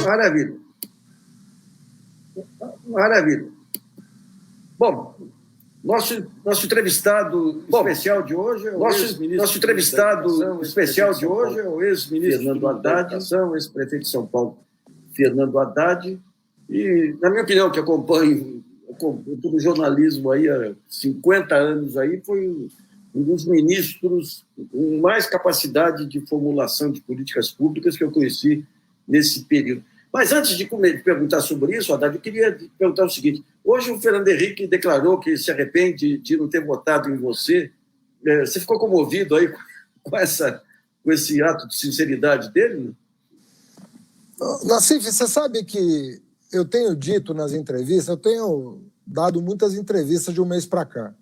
Maravilha. Maravilha. Bom, nosso entrevistado especial de hoje é o ex-ministro Fernando Haddad, ex-prefeito de São Paulo, Fernando Haddad, e, na minha opinião, que acompanho todo o jornalismo aí há 50 anos, aí, foi um dos ministros com mais capacidade de formulação de políticas públicas que eu conheci nesse período. Mas antes de perguntar sobre isso, Haddad, eu queria perguntar o seguinte: hoje o Fernando Henrique declarou que se arrepende de não ter votado em você. Você ficou comovido aí com esse ato de sinceridade dele? Nassif, você sabe que eu tenho dito nas entrevistas, eu tenho dado muitas entrevistas de um mês para cá,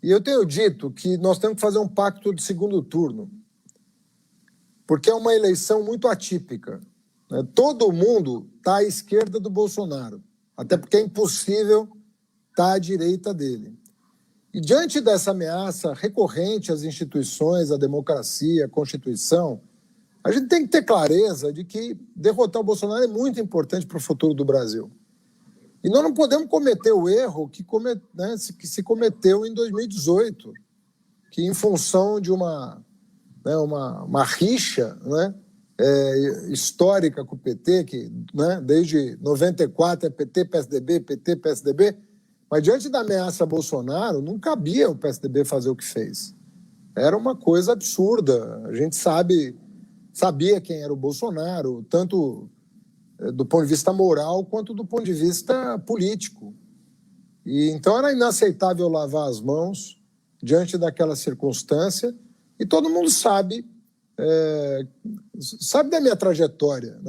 e eu tenho dito que nós temos que fazer um pacto de segundo turno, porque é uma eleição muito atípica. Todo mundo está à esquerda do Bolsonaro, até porque é impossível estar à direita dele. E diante dessa ameaça recorrente às instituições, à democracia, à Constituição, a gente tem que ter clareza de que derrotar o Bolsonaro é muito importante para o futuro do Brasil. E nós não podemos cometer o erro que se cometeu em 2018, que em função de uma rixa, histórica com o PT, que desde 94 é PT, PSDB, PT, PSDB, mas diante da ameaça a Bolsonaro, não cabia o PSDB fazer o que fez. Era uma coisa absurda. A gente sabia quem era o Bolsonaro, tanto do ponto de vista moral quanto do ponto de vista político. E então era inaceitável lavar as mãos diante daquela circunstância, e todo mundo sabe da minha trajetória,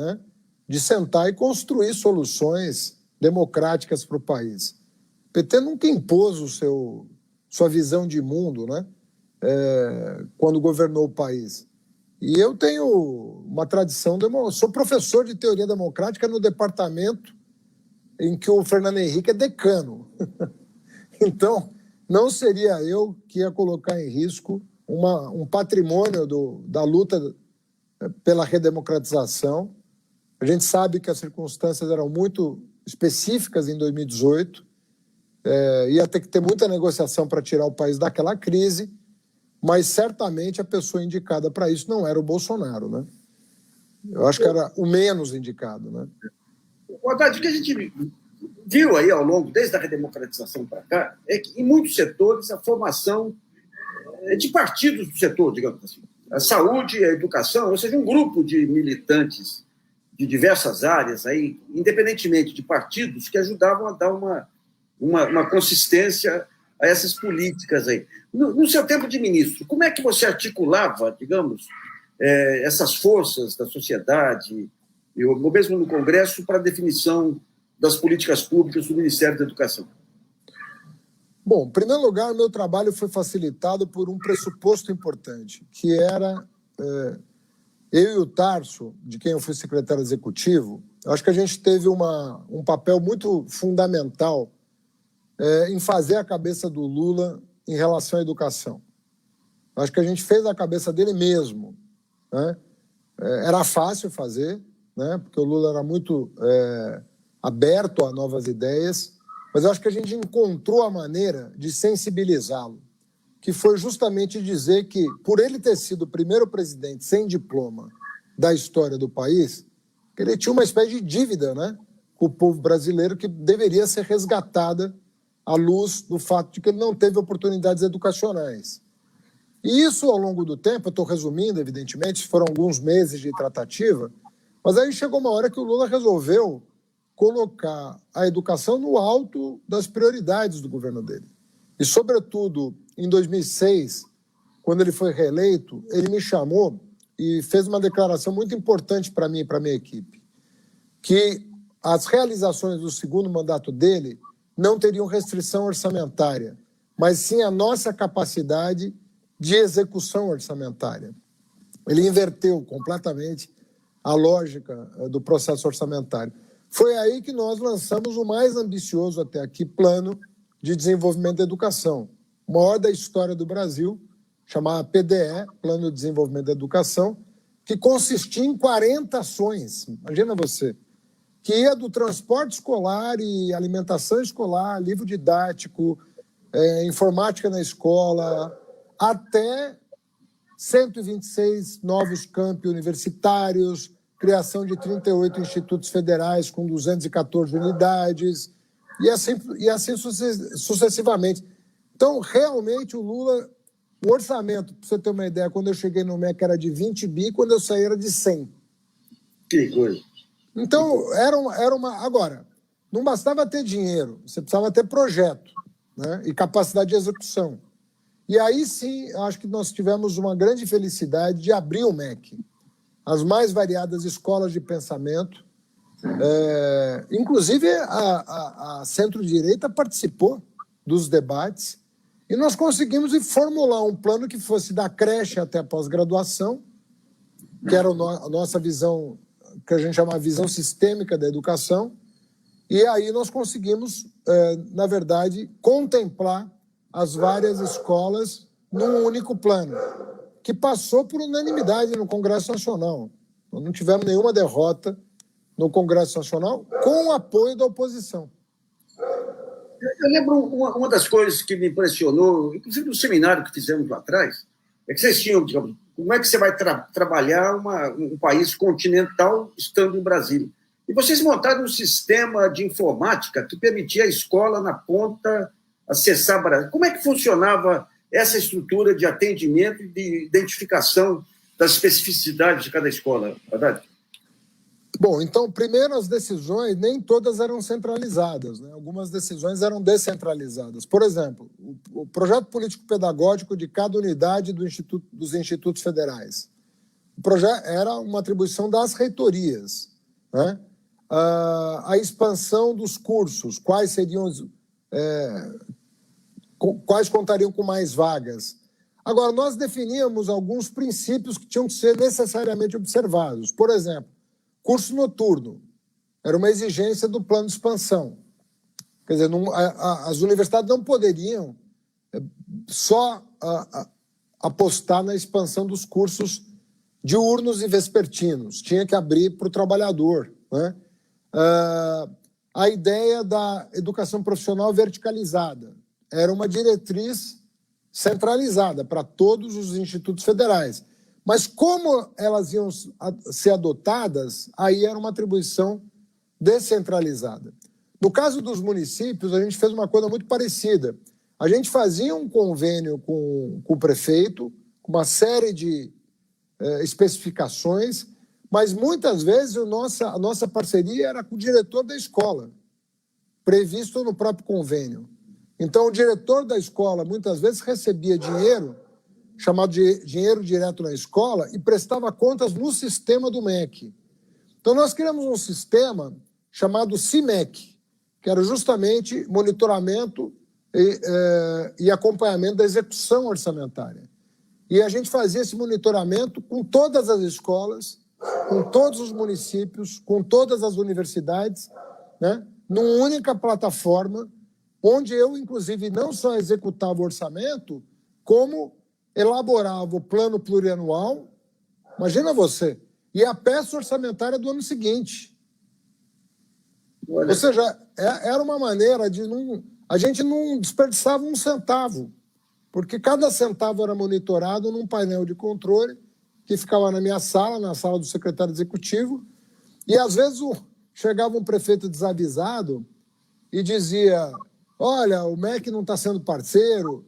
de sentar e construir soluções democráticas para o país. O PT nunca impôs sua visão de mundo, quando governou o país. E eu tenho uma tradição, sou professor de teoria democrática no departamento em que o Fernando Henrique é decano. Então, não seria eu que ia colocar em risco um patrimônio da luta pela redemocratização. A gente sabe que as circunstâncias eram muito específicas em 2018, ia ter que ter muita negociação para tirar o país daquela crise, mas certamente a pessoa indicada para isso não era o Bolsonaro, Eu acho que era o menos indicado, O Haddad, o que a gente viu aí ao longo, desde a redemocratização para cá, é que em muitos setores a formação de partidos do setor, digamos assim, a saúde e a educação, ou seja, um grupo de militantes de diversas áreas, aí, independentemente de partidos, que ajudavam a dar uma consistência a essas políticas aí. No seu tempo de ministro, como é que você articulava, digamos, essas forças da sociedade, ou mesmo no Congresso, para a definição das políticas públicas do Ministério da Educação? Bom, em primeiro lugar, o meu trabalho foi facilitado por um pressuposto importante, que era eu e o Tarso, de quem eu fui secretário executivo, acho que a gente teve um papel muito fundamental em fazer a cabeça do Lula em relação à educação. Acho que a gente fez a cabeça dele mesmo. Era fácil fazer, porque o Lula era muito aberto a novas ideias, mas acho que a gente encontrou a maneira de sensibilizá-lo, que foi justamente dizer que, por ele ter sido o primeiro presidente sem diploma da história do país, que ele tinha uma espécie de dívida com o povo brasileiro que deveria ser resgatada à luz do fato de que ele não teve oportunidades educacionais. E isso, ao longo do tempo, eu estou resumindo, evidentemente, foram alguns meses de tratativa, mas aí chegou uma hora que o Lula resolveu colocar a educação no alto das prioridades do governo dele. E, sobretudo, em 2006, quando ele foi reeleito, ele me chamou e fez uma declaração muito importante para mim e para a minha equipe, que as realizações do segundo mandato dele não teriam restrição orçamentária, mas sim a nossa capacidade de execução orçamentária. Ele inverteu completamente a lógica do processo orçamentário. Foi aí que nós lançamos o mais ambicioso até aqui plano de desenvolvimento da educação, o maior da história do Brasil, chamado PDE, Plano de Desenvolvimento da Educação, que consistia em 40 ações. Imagina você, que ia do transporte escolar e alimentação escolar, livro didático, informática na escola, até 126 novos campi universitários, criação de 38 institutos federais com 214 unidades, e assim sucessivamente. Então, realmente, o orçamento, para você ter uma ideia, quando eu cheguei no MEC era de 20 bi, quando eu saí era de 100. Que coisa. Então, era uma... Agora, não bastava ter dinheiro, você precisava ter projeto, né, e capacidade de execução. E aí, sim, acho que nós tivemos uma grande felicidade de abrir o MEC. As mais variadas escolas de pensamento, inclusive a centro-direita participou dos debates, e nós conseguimos formular um plano que fosse da creche até a pós-graduação, que era a nossa visão, que a gente chama de visão sistêmica da educação, e aí nós conseguimos, na verdade, contemplar as várias escolas num único plano, que passou por unanimidade no Congresso Nacional. Nós não tivemos nenhuma derrota no Congresso Nacional, com o apoio da oposição. Eu lembro uma das coisas que me impressionou, inclusive no seminário que fizemos lá atrás, é que vocês tinham, digamos, como é que você vai trabalhar um país continental estando em Brasília. E vocês montaram um sistema de informática que permitia a escola na ponta acessar Brasília. Como é que funcionava essa estrutura de atendimento e de identificação das especificidades de cada escola, Haddad? Bom, então, primeiro, as decisões, nem todas eram centralizadas, né? Algumas decisões eram descentralizadas. Por exemplo, o projeto político-pedagógico de cada unidade dos institutos federais. O projeto era uma atribuição das reitorias, né? A expansão dos cursos, quais contariam com mais vagas. Agora, nós definíamos alguns princípios que tinham que ser necessariamente observados. Por exemplo, curso noturno era uma exigência do plano de expansão. Quer dizer, as universidades não poderiam só apostar na expansão dos cursos diurnos e vespertinos. Tinha que abrir para o trabalhador, né? A ideia da educação profissional verticalizada era uma diretriz centralizada para todos os institutos federais. Mas como elas iam ser adotadas, aí era uma atribuição descentralizada. No caso dos municípios, a gente fez uma coisa muito parecida. A gente fazia um convênio com o prefeito, com uma série de especificações, mas muitas vezes a nossa parceria era com o diretor da escola, previsto no próprio convênio. Então, o diretor da escola, muitas vezes, recebia dinheiro, chamado de dinheiro direto na escola, e prestava contas no sistema do MEC. Então, nós criamos um sistema chamado CIMEC, que era justamente monitoramento e acompanhamento da execução orçamentária. E a gente fazia esse monitoramento com todas as escolas, com todos os municípios, com todas as universidades, né, numa única plataforma, onde eu, inclusive, não só executava o orçamento, como elaborava o plano plurianual, imagina você, e a peça orçamentária do ano seguinte. Olha. Ou seja, era uma maneira de não... A gente não desperdiçava um centavo, porque cada centavo era monitorado num painel de controle que ficava na minha sala, na sala do secretário executivo, e às vezes chegava um prefeito desavisado e dizia: olha, o MEC não está sendo parceiro.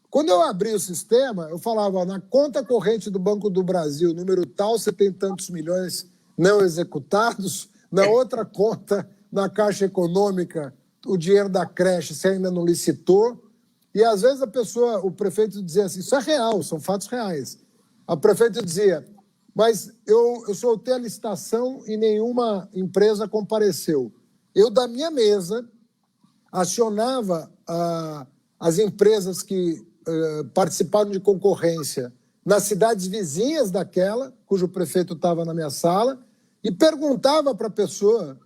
Quando eu abri o sistema, eu falava, na conta corrente do Banco do Brasil, número tal, você tem tantos milhões não executados, na outra conta, na Caixa Econômica, o dinheiro da creche você ainda não licitou. E às vezes o prefeito dizia assim, isso é real, são fatos reais. A prefeita dizia, mas eu soltei a licitação e nenhuma empresa compareceu. Eu, da minha mesa, acionava as empresas que participaram de concorrência nas cidades vizinhas daquela, cujo prefeito estava na minha sala, e perguntava para a pessoa,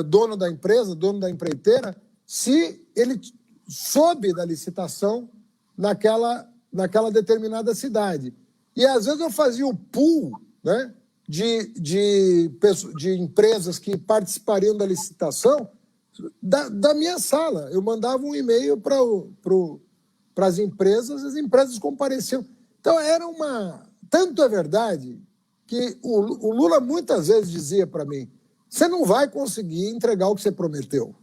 dono da empresa, dono da empreiteira, se ele soube da licitação naquela determinada cidade. E às vezes eu fazia o pool, né, de empresas que participariam da licitação da minha sala. Eu mandava um e-mail para as empresas compareciam. Então, tanto é verdade que o Lula muitas vezes dizia para mim: você não vai conseguir entregar o que você prometeu.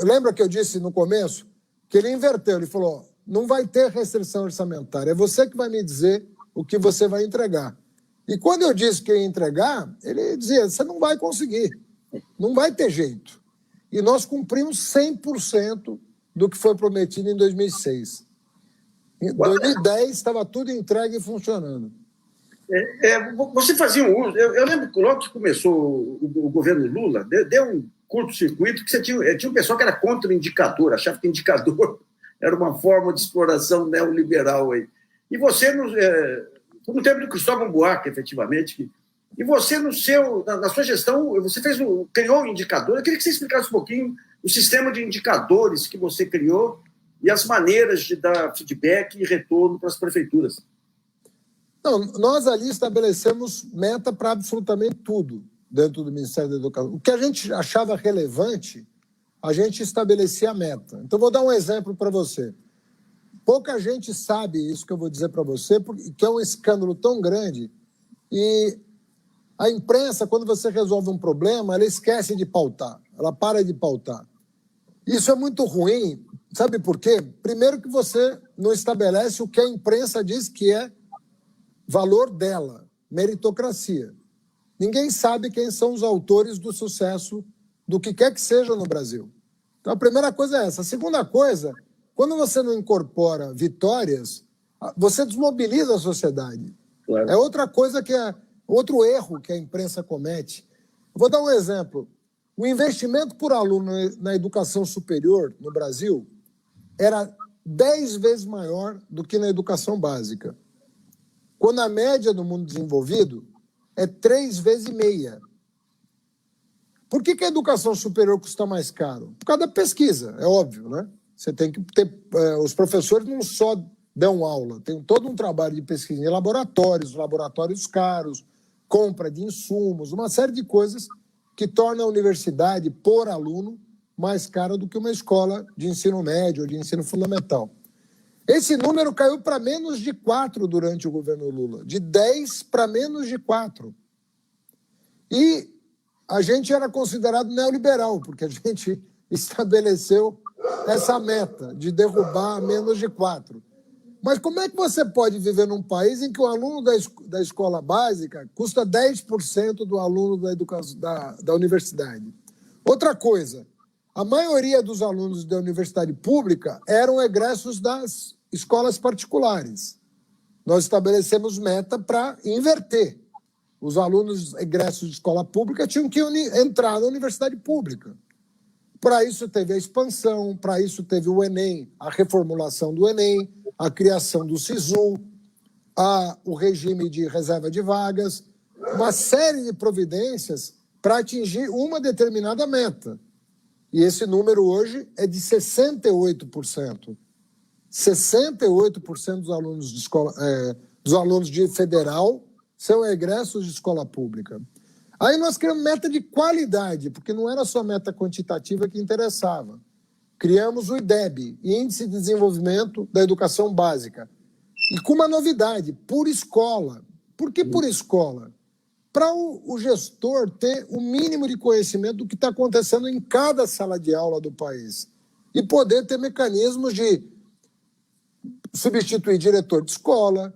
Lembra que eu disse no começo que ele inverteu? Ele falou: não vai ter restrição orçamentária, é você que vai me dizer o que você vai entregar. E quando eu disse que ia entregar, ele dizia: você não vai conseguir, não vai ter jeito. E nós cumprimos 100% do que foi prometido em 2006. Em 2010 estava tudo entregue e funcionando. Você fazia um uso... Eu lembro que logo que começou o governo Lula, deu um curto-circuito que você tinha um pessoal que era contra o indicador, achava que indicador era uma forma de exploração neoliberal. Aí. E você, no tempo do Cristóvão Buarque, efetivamente, e você, na sua gestão, você criou um indicador. Eu queria que você explicasse um pouquinho o sistema de indicadores que você criou e as maneiras de dar feedback e retorno para as prefeituras. Não, nós ali estabelecemos meta para absolutamente tudo dentro do Ministério da Educação. O que a gente achava relevante, a gente estabelecia a meta. Então, vou dar um exemplo para você. Pouca gente sabe isso que eu vou dizer para você, porque é um escândalo tão grande. E a imprensa, quando você resolve um problema, ela esquece de pautar, ela para de pautar. Isso é muito ruim, sabe por quê? Primeiro que você não estabelece o que a imprensa diz que é valor dela, meritocracia. Ninguém sabe quem são os autores do sucesso do que quer que seja no Brasil. Então, a primeira coisa é essa. A segunda coisa, quando você não incorpora vitórias, você desmobiliza a sociedade. Claro. É outra coisa outro erro que a imprensa comete. Eu vou dar um exemplo. O investimento por aluno na educação superior no Brasil era 10 vezes maior do que na educação básica. Quando a média do mundo desenvolvido é 3,5 vezes. Por que a educação superior custa mais caro? Por causa da pesquisa, é óbvio, né? Você tem que ter... os professores não só dão aula, tem todo um trabalho de pesquisa em laboratórios caros, compra de insumos, uma série de coisas que torna a universidade, por aluno, mais cara do que uma escola de ensino médio ou de ensino fundamental. Esse número caiu para menos de 4 durante o governo Lula, de 10 para menos de 4. E a gente era considerado neoliberal, porque a gente estabeleceu essa meta de derrubar menos de 4. Mas como é que você pode viver num país em que o aluno da escola básica custa 10% do aluno da universidade? Outra coisa, a maioria dos alunos da universidade pública eram egressos das escolas particulares. Nós estabelecemos meta para inverter. Os alunos egressos de escola pública tinham que entrar na universidade pública. Para isso teve a expansão, para isso teve o Enem, a reformulação do Enem, a criação do SISU, o regime de reserva de vagas, uma série de providências para atingir uma determinada meta. E esse número hoje é de 68%. 68% dos alunos de federal são egressos de escola pública. Aí nós criamos meta de qualidade, porque não era só meta quantitativa que interessava. Criamos o IDEB, Índice de Desenvolvimento da Educação Básica. E com uma novidade, por escola. Por que por escola? Para o gestor ter o mínimo de conhecimento do que está acontecendo em cada sala de aula do país. E poder ter mecanismos de substituir diretor de escola,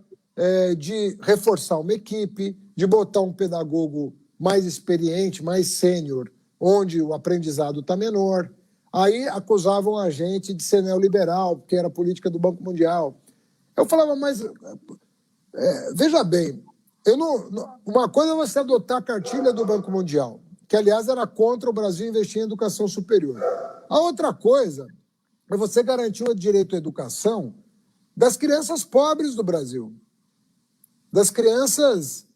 de reforçar uma equipe, de botar um pedagogo mais experiente, mais sênior, onde o aprendizado está menor. Aí acusavam a gente de ser neoliberal, porque era política do Banco Mundial. Eu falava, mas veja bem, uma coisa é você adotar a cartilha do Banco Mundial, que, aliás, era contra o Brasil investir em educação superior. A outra coisa é você garantir o direito à educação das crianças pobres do Brasil, das crianças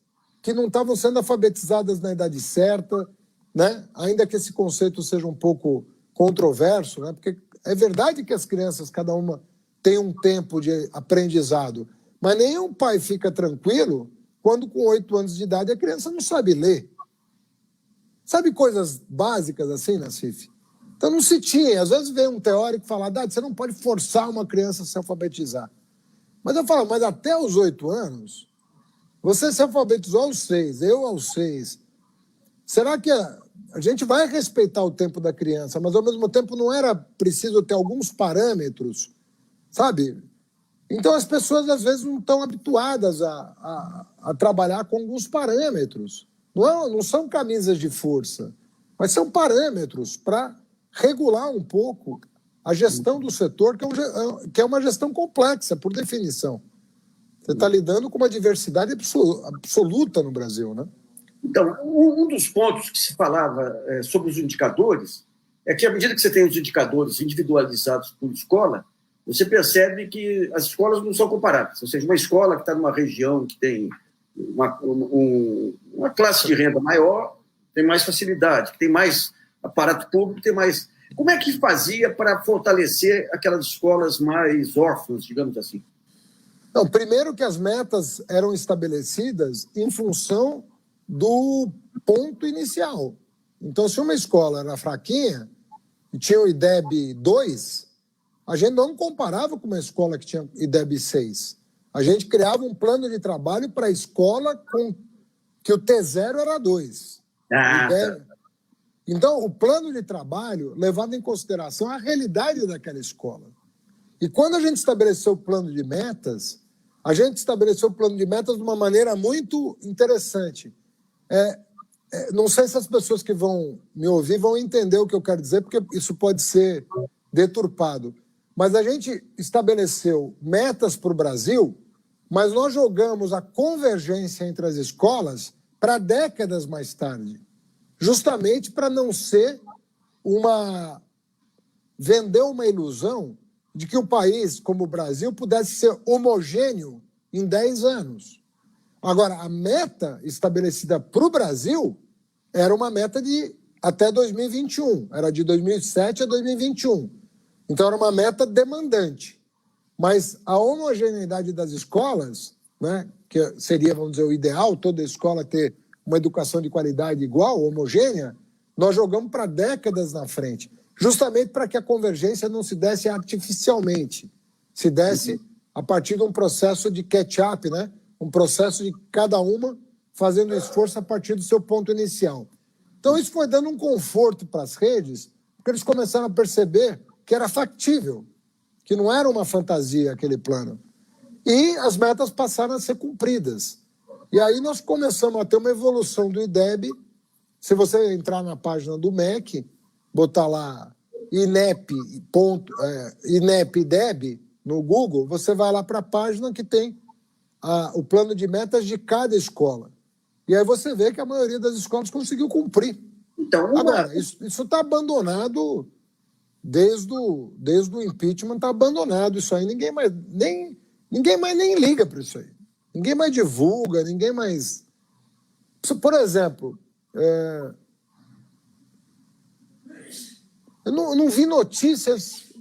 que não estavam sendo alfabetizadas na idade certa, né? Ainda que esse conceito seja um pouco controverso, né? Porque é verdade que as crianças, cada uma tem um tempo de aprendizado, mas nenhum pai fica tranquilo quando com 8 anos de idade a criança não sabe ler. Sabe coisas básicas assim, Nassif? Então não se tinha. Às vezes vem um teórico falar, você não pode forçar uma criança a se alfabetizar. Mas eu falo, mas até os 8 anos, você se alfabetizou aos 6, eu aos 6. Será que a gente vai respeitar o tempo da criança, mas ao mesmo tempo não era preciso ter alguns parâmetros, sabe? Então as pessoas às vezes não estão habituadas a trabalhar com alguns parâmetros. Não são camisas de força, mas são parâmetros para regular um pouco a gestão do setor, que é uma gestão complexa, por definição. Você está lidando com uma diversidade absoluta no Brasil, né? Então, um dos pontos que se falava sobre os indicadores é que, à medida que você tem os indicadores individualizados por escola, você percebe que as escolas não são comparáveis. Ou seja, uma escola que está numa região que tem uma classe de renda maior, tem mais facilidade, que tem mais aparato público, tem mais... Como é que fazia para fortalecer aquelas escolas mais órfãs, digamos assim? Não, primeiro que as metas eram estabelecidas em função do ponto inicial. Então, se uma escola era fraquinha e tinha o IDEB 2, a gente não comparava com uma escola que tinha IDEB 6. A gente criava um plano de trabalho para a escola com que o T0 era 2. Então, o plano de trabalho levava em consideração a realidade daquela escola. E quando a gente estabeleceu o plano de metas, a gente estabeleceu o plano de metas de uma maneira muito interessante. Não sei se as pessoas que vão me ouvir vão entender o que eu quero dizer, porque isso pode ser deturpado. Mas a gente estabeleceu metas para o Brasil, mas nós jogamos a convergência entre as escolas para décadas mais tarde, justamente para não ser vender uma ilusão de que o país, como o Brasil, pudesse ser homogêneo em 10 anos. Agora, a meta estabelecida para o Brasil era uma meta de até 2021, era de 2007 a 2021. Então, era uma meta demandante. Mas a homogeneidade das escolas, né, que seria, vamos dizer, o ideal, toda escola ter uma educação de qualidade igual, homogênea, nós jogamos para décadas na frente, justamente para que a convergência não se desse artificialmente, se desse a partir de um processo de catch-up, né? Um processo de cada uma fazendo esforço a partir do seu ponto inicial. Então, isso foi dando um conforto para as redes, porque eles começaram a perceber que era factível, que não era uma fantasia aquele plano. E as metas passaram a ser cumpridas. E aí nós começamos a ter uma evolução do IDEB. Se você entrar na página do MEC, botar lá INEP-IDEB no Google, você vai lá para a página que tem o plano de metas de cada escola. E aí você vê que a maioria das escolas conseguiu cumprir. Então, agora, isso está abandonado desde o impeachment, está abandonado isso aí. Ninguém mais nem liga para isso aí. Ninguém mais divulga, ninguém mais... Por exemplo, eu não vi notícias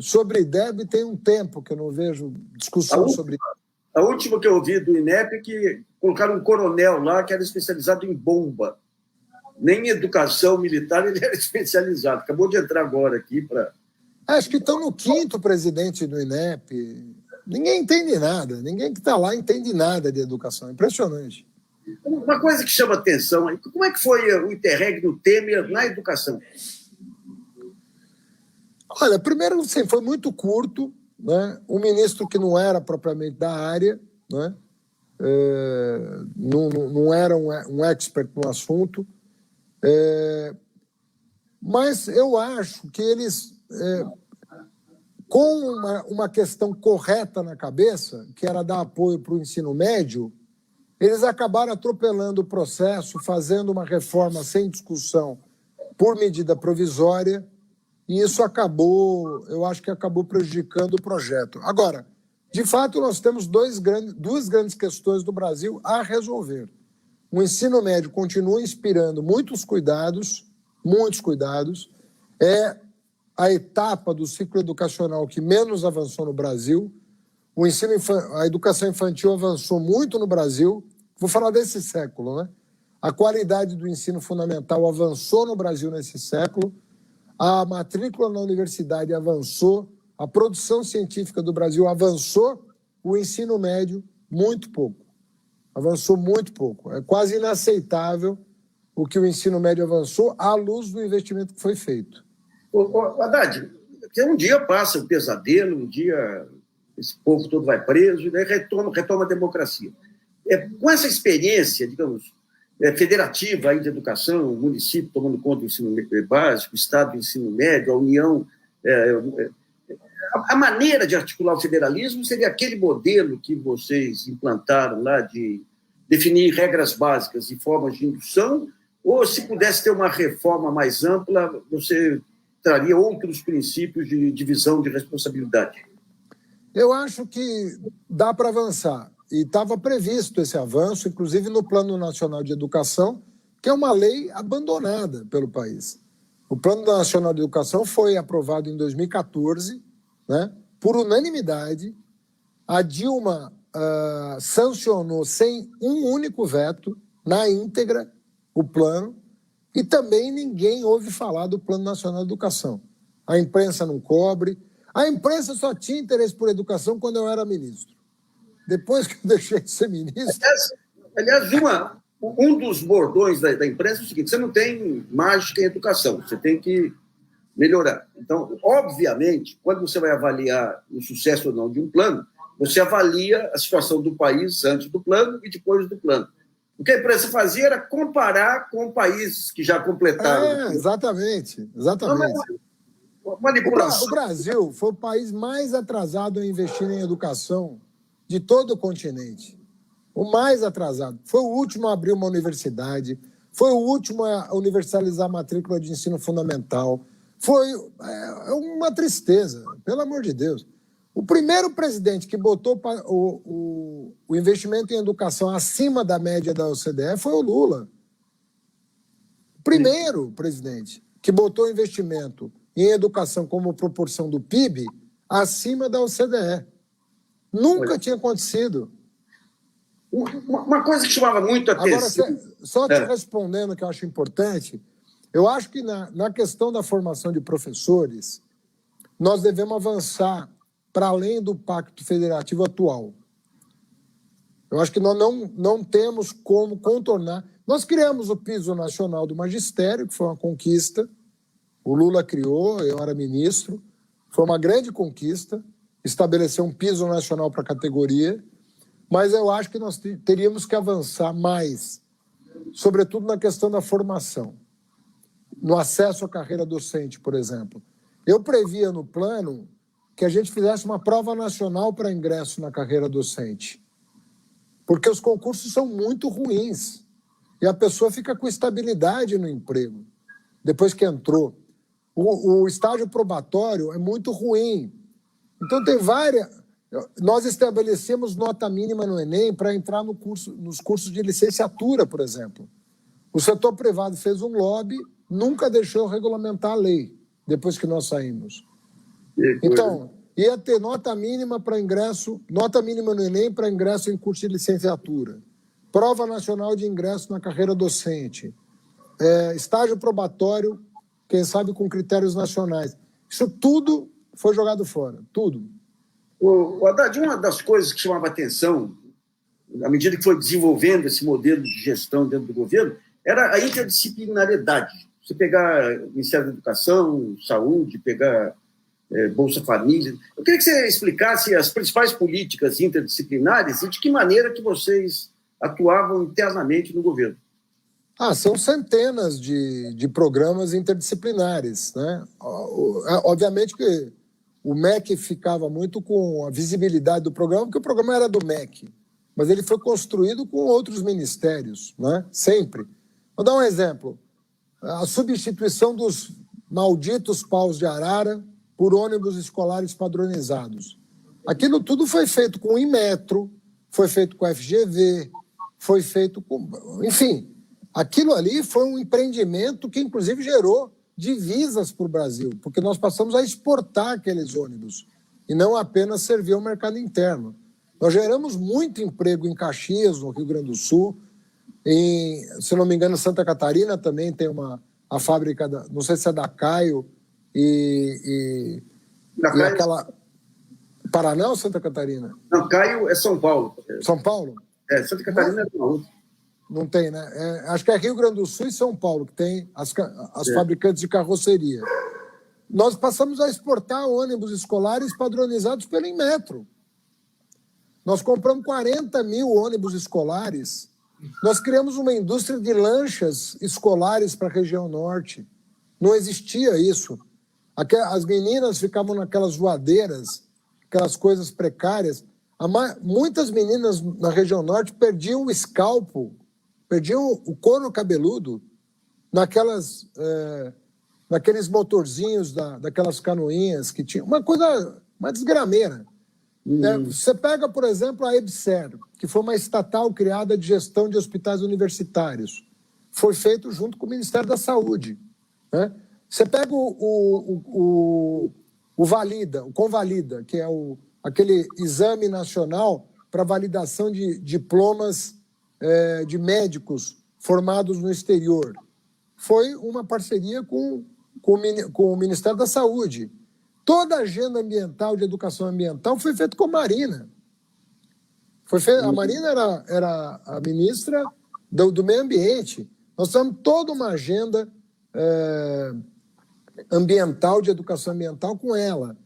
sobre IDEB, tem um tempo que eu não vejo discussão sobre isso. A última que eu ouvi do INEP é que colocaram um coronel lá que era especializado em bomba. Nem em educação militar ele era especializado. Acabou de entrar agora aqui para... Acho que estão no 5º presidente do INEP. Ninguém entende nada. Ninguém que está lá entende nada de educação. Impressionante. Uma coisa que chama atenção, como é que foi o interregno Temer na educação? Olha, primeiro, assim, foi muito curto, né? Um ministro que não era propriamente da área, né? Não era um expert no assunto, mas eu acho que eles, com uma questão correta na cabeça, que era dar apoio para o ensino médio, eles acabaram atropelando o processo, fazendo uma reforma sem discussão por medida provisória, e isso eu acho que acabou prejudicando o projeto. Agora, de fato, nós temos duas grandes questões do Brasil a resolver. O ensino médio continua inspirando muitos cuidados, é a etapa do ciclo educacional que menos avançou no Brasil. A educação infantil avançou muito no Brasil. Vou falar desse século, né? A qualidade do ensino fundamental avançou no Brasil nesse século. A matrícula na universidade avançou. A produção científica do Brasil avançou. O ensino médio, muito pouco. Avançou muito pouco. É quase inaceitável o que o ensino médio avançou à luz do investimento que foi feito. Haddad, um dia passa o pesadelo, um dia esse povo todo vai preso, e daí retoma a democracia. Com essa experiência, digamos, federativa aí de educação, o município tomando conta do ensino básico, o Estado do ensino médio, a União... A maneira de articular o federalismo seria aquele modelo que vocês implantaram lá de definir regras básicas e formas de indução, ou se pudesse ter uma reforma mais ampla, você traria outros princípios de divisão de responsabilidade? Eu acho que dá para avançar. E estava previsto esse avanço, inclusive no Plano Nacional de Educação, que é uma lei abandonada pelo país. O Plano Nacional de Educação foi aprovado em 2014, né, por unanimidade. A Dilma sancionou sem um único veto, na íntegra, o plano, e também ninguém ouve falar do Plano Nacional de Educação. A imprensa não cobre. A imprensa só tinha interesse por educação quando eu era ministro. Depois que eu deixei de ser ministro... Aliás, um dos bordões da imprensa é o seguinte: você não tem mágica em educação, você tem que melhorar. Então, obviamente, quando você vai avaliar o sucesso ou não de um plano, você avalia a situação do país antes do plano e depois do plano. O que a imprensa fazia era comparar com países que já completaram. Exatamente. Manipulação. O Brasil foi o país mais atrasado em investir em educação de todo o continente. O mais atrasado. Foi o último a abrir uma universidade, foi o último a universalizar a matrícula de ensino fundamental. Foi uma tristeza, pelo amor de Deus. O primeiro presidente que botou o investimento em educação acima da média da OCDE foi o Lula. O primeiro presidente que botou o investimento em educação como proporção do PIB acima da OCDE. Nunca tinha acontecido. Uma coisa que chamava muito a atenção... Agora, só te respondendo, que eu acho importante, eu acho que na questão da formação de professores, nós devemos avançar para além do pacto federativo atual. Eu acho que nós não temos como contornar. Nós criamos o piso nacional do magistério, que foi uma conquista. O Lula criou, eu era ministro. Foi uma grande conquista estabelecer um piso nacional para a categoria, mas eu acho que nós teríamos que avançar mais, sobretudo na questão da formação, no acesso à carreira docente, por exemplo. Eu previa no plano que a gente fizesse uma prova nacional para ingresso na carreira docente, porque os concursos são muito ruins e a pessoa fica com estabilidade no emprego depois que entrou. O estágio probatório é muito ruim. Então, tem várias... Nós estabelecemos nota mínima no Enem para entrar nos cursos de licenciatura, por exemplo. O setor privado fez um lobby, nunca deixou regulamentar a lei, depois que nós saímos. Então, ia ter nota mínima para ingresso, nota mínima no Enem para ingresso em curso de licenciatura, prova nacional de ingresso na carreira docente, estágio probatório, quem sabe com critérios nacionais. Isso tudo foi jogado fora, tudo. Haddad, uma das coisas que chamava atenção, à medida que foi desenvolvendo esse modelo de gestão dentro do governo, era a interdisciplinariedade. Você pegar o Ministério da Educação, Saúde, pegar Bolsa Família. Eu queria que você explicasse as principais políticas interdisciplinares e de que maneira que vocês atuavam internamente no governo. São centenas de programas interdisciplinares, né? Obviamente que o MEC ficava muito com a visibilidade do programa, porque o programa era do MEC, mas ele foi construído com outros ministérios, né? Sempre. Vou dar um exemplo. A substituição dos malditos paus de arara por ônibus escolares padronizados. Aquilo tudo foi feito com o Inmetro, foi feito com a FGV, foi feito com... Enfim, aquilo ali foi um empreendimento que, inclusive, gerou divisas para o Brasil, porque nós passamos a exportar aqueles ônibus e não apenas servir ao mercado interno. Nós geramos muito emprego em Caxias, no Rio Grande do Sul, se não me engano, Santa Catarina também tem a fábrica, não sei se é da Caio e aquela... Paraná ou Santa Catarina? Não, Caio é São Paulo. São Paulo? Santa Catarina é uma outra. Não tem, né? Acho que é Rio Grande do Sul e São Paulo, que tem as fabricantes de carroceria. Nós passamos a exportar ônibus escolares padronizados pelo Inmetro. Nós compramos 40 mil ônibus escolares. Nós criamos uma indústria de lanchas escolares para a região norte. Não existia isso. As meninas ficavam naquelas voadeiras, aquelas coisas precárias. Muitas meninas na região norte perdiam o escalpo, perdiam o couro cabeludo naqueles motorzinhos daquelas canoinhas que tinham. Uma desgrameira. Você pega, por exemplo, a EBSER, que foi uma estatal criada de gestão de hospitais universitários. Foi feito junto com o Ministério da Saúde. Né? Você pega o Valida, o Convalida, que é aquele exame nacional para validação de diplomas de médicos formados no exterior. Foi uma parceria com o Ministério da Saúde. Toda a agenda ambiental, de educação ambiental, foi feita com a Marina. A Marina era a ministra do Meio Ambiente. Nós temos toda uma agenda ambiental, de educação ambiental, com ela.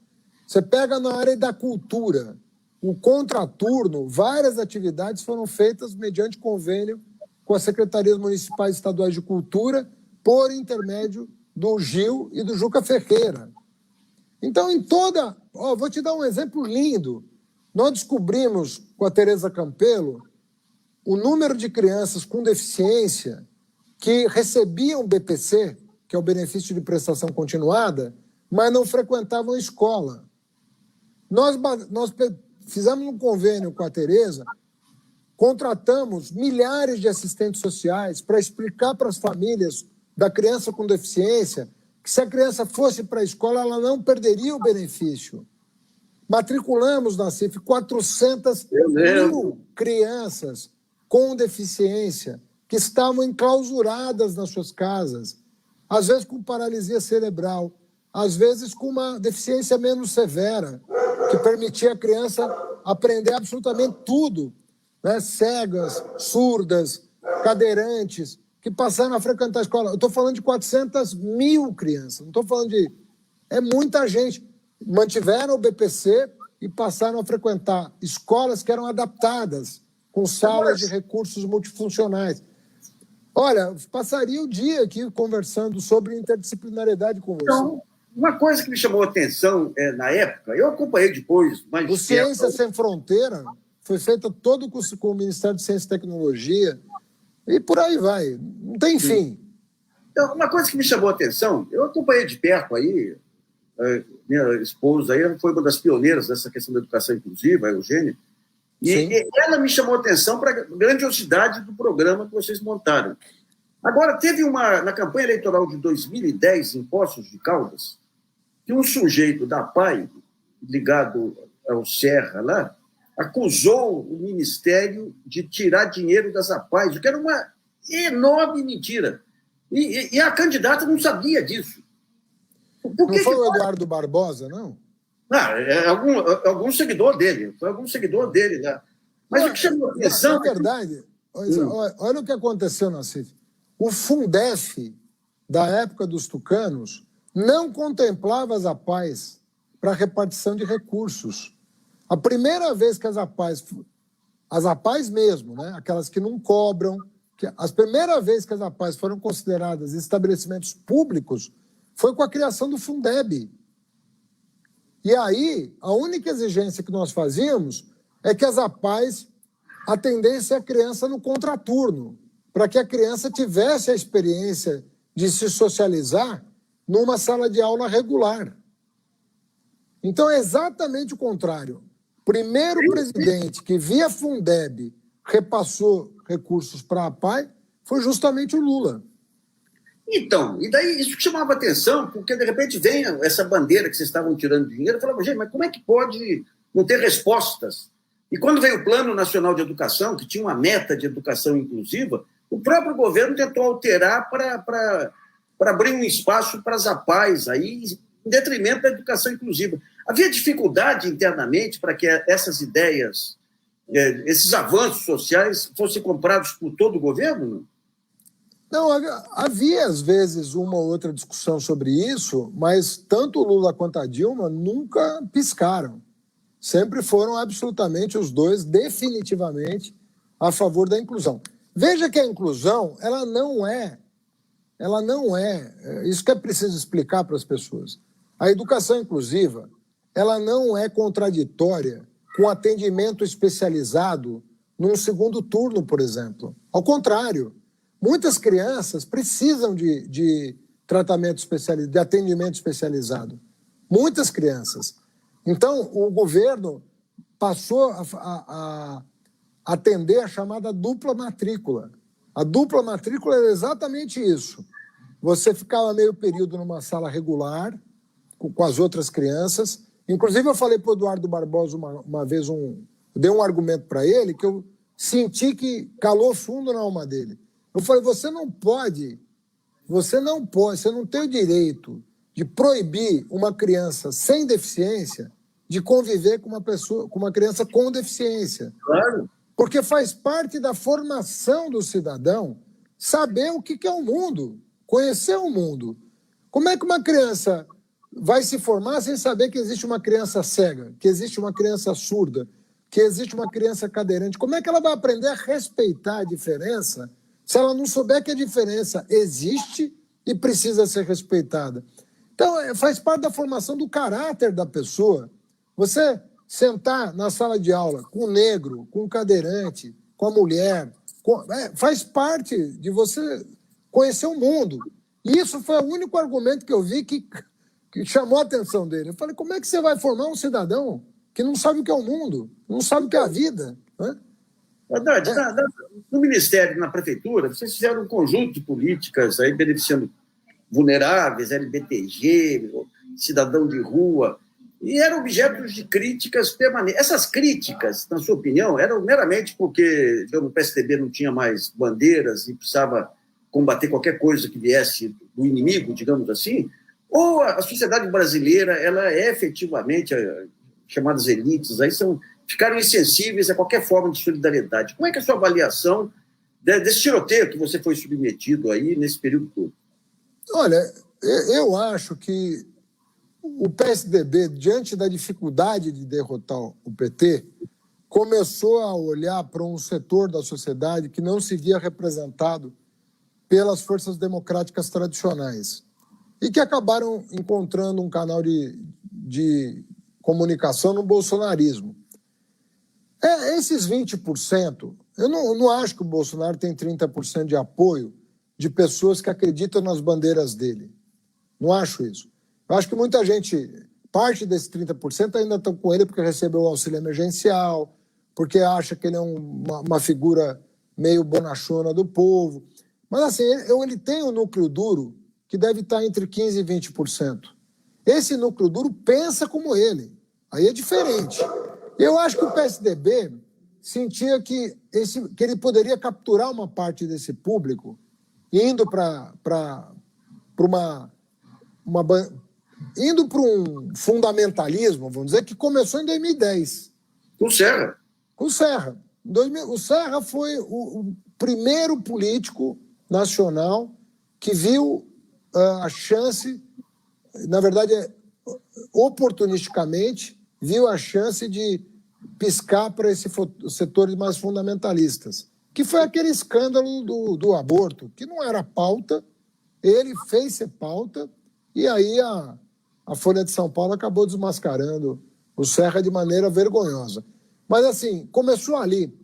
Você pega na área da cultura, o contraturno, várias atividades foram feitas mediante convênio com as secretarias municipais e estaduais de cultura, por intermédio do Gil e do Juca Ferreira. Então, vou te dar um exemplo lindo. Nós descobrimos, com a Tereza Campelo, o número de crianças com deficiência que recebiam BPC, que é o benefício de prestação continuada, mas não frequentavam a escola. Nós fizemos um convênio com a Tereza, contratamos milhares de assistentes sociais para explicar para as famílias da criança com deficiência que se a criança fosse para a escola, ela não perderia o benefício. Matriculamos na CIF 400 mil crianças com deficiência que estavam enclausuradas nas suas casas, às vezes com paralisia cerebral, às vezes com uma deficiência menos severa, que permitia a criança aprender absolutamente tudo, né? Cegas, surdas, cadeirantes, que passaram a frequentar a escola. Eu estou falando de 400 mil crianças, não estou falando de... É muita gente. Mantiveram o BPC e passaram a frequentar escolas que eram adaptadas, com salas de recursos multifuncionais. Olha, passaria o dia aqui conversando sobre interdisciplinariedade com você. Então, uma coisa que me chamou a atenção na época, eu acompanhei depois... O Ciência Sem Fronteira foi feito todo com o Ministério de Ciência e Tecnologia, e por aí vai, não tem fim. Então, uma coisa que me chamou a atenção, eu acompanhei de perto aí, minha esposa aí foi uma das pioneiras dessa questão da educação inclusiva, a Eugênia, e ela me chamou a atenção para a grandiosidade do programa que vocês montaram. Agora, teve na campanha eleitoral de 2010, em Poços de Caldas, que um sujeito da PAI, ligado ao Serra lá, acusou o Ministério de tirar dinheiro das APAES, o que era uma enorme mentira. E a candidata não sabia disso. Não foi o Eduardo Barbosa, não? Algum seguidor dele. Foi algum seguidor dele lá. Mas o que chamou a atenção... Na verdade, olha o que aconteceu na CIF. O Fundef, da época dos tucanos, não contemplava as APAES para repartição de recursos. A primeira vez que as APAES mesmo, né, aquelas que não cobram, as primeiras vezes que as APAES foram consideradas estabelecimentos públicos foi com a criação do Fundeb. E aí, a única exigência que nós fazíamos é que as APAES atendessem a criança no contraturno, para que a criança tivesse a experiência de se socializar numa sala de aula regular. Então, é exatamente o contrário. O primeiro presidente que, via Fundeb, repassou recursos para a APAE foi justamente o Lula. Então, e daí isso chamava atenção, porque de repente vem essa bandeira que vocês estavam tirando dinheiro, eu falava, gente, mas como é que pode não ter respostas? E quando veio o Plano Nacional de Educação, que tinha uma meta de educação inclusiva, o próprio governo tentou alterar para abrir um espaço para as APAES, aí, em detrimento da educação inclusiva. Havia dificuldade internamente para que essas ideias, esses avanços sociais, fossem comprados por todo o governo? Não, havia, às vezes, uma ou outra discussão sobre isso, mas tanto o Lula quanto a Dilma nunca piscaram. Sempre foram absolutamente os dois, definitivamente, a favor da inclusão. Veja que a inclusão, ela não é, isso que é preciso explicar para as pessoas. A educação inclusiva, ela não é contraditória com atendimento especializado num segundo turno, por exemplo. Ao contrário, muitas crianças precisam de tratamento especializado, de atendimento especializado. Muitas crianças. Então, o governo passou a atender a chamada dupla matrícula. A dupla matrícula é exatamente isso. Você ficava meio período numa sala regular, com as outras crianças. Inclusive, eu falei para o Eduardo Barbosa uma vez, dei um argumento para ele que eu senti que calou fundo na alma dele. Eu falei, você não tem o direito de proibir uma criança sem deficiência de conviver com uma criança com deficiência. Claro. Porque faz parte da formação do cidadão saber o que é o mundo, conhecer o mundo. Como é que uma criança vai se formar sem saber que existe uma criança cega, que existe uma criança surda, que existe uma criança cadeirante? Como é que ela vai aprender a respeitar a diferença se ela não souber que a diferença existe e precisa ser respeitada? Então, faz parte da formação do caráter da pessoa. Você sentar na sala de aula com o negro, com o cadeirante, com a mulher, faz parte de você conhecer o mundo. E isso foi o único argumento que eu vi que chamou a atenção dele. Eu falei, como é que você vai formar um cidadão que não sabe o que é o mundo, não sabe o que é a vida? Né? Verdade. No Ministério, na Prefeitura, vocês fizeram um conjunto de políticas aí beneficiando vulneráveis, LBTG, cidadão de rua, e eram objetos de críticas permanentes. Essas críticas, na sua opinião, eram meramente porque o PSDB não tinha mais bandeiras e precisava combater qualquer coisa que viesse do inimigo, digamos assim, ou a sociedade brasileira, ela é efetivamente, chamadas elites, aí ficaram insensíveis a qualquer forma de solidariedade. Como é que é a sua avaliação desse tiroteio que você foi submetido aí nesse período todo? Olha, eu acho que o PSDB, diante da dificuldade de derrotar o PT, começou a olhar para um setor da sociedade que não se via representado pelas forças democráticas tradicionais e que acabaram encontrando um canal de comunicação no bolsonarismo. Esses 20%, eu não acho que o Bolsonaro tem 30% de apoio de pessoas que acreditam nas bandeiras dele. Não acho isso. Eu acho que muita gente, parte desses 30% ainda estão com ele porque recebeu o auxílio emergencial, porque acha que ele é uma figura meio bonachona do povo. Mas assim, ele tem um núcleo duro que deve estar entre 15% e 20%. Esse núcleo duro pensa como ele. Aí é diferente. Eu acho que o PSDB sentia que ele poderia capturar uma parte desse público indo para um fundamentalismo, vamos dizer, que começou em 2010. Com Serra. Com Serra. O Serra foi o primeiro político nacional que viu a chance, na verdade, oportunisticamente, viu a chance de piscar para esses setores mais fundamentalistas, que foi aquele escândalo do aborto, que não era pauta, ele fez ser pauta, e aí a Folha de São Paulo acabou desmascarando o Serra de maneira vergonhosa. Mas, assim, começou ali.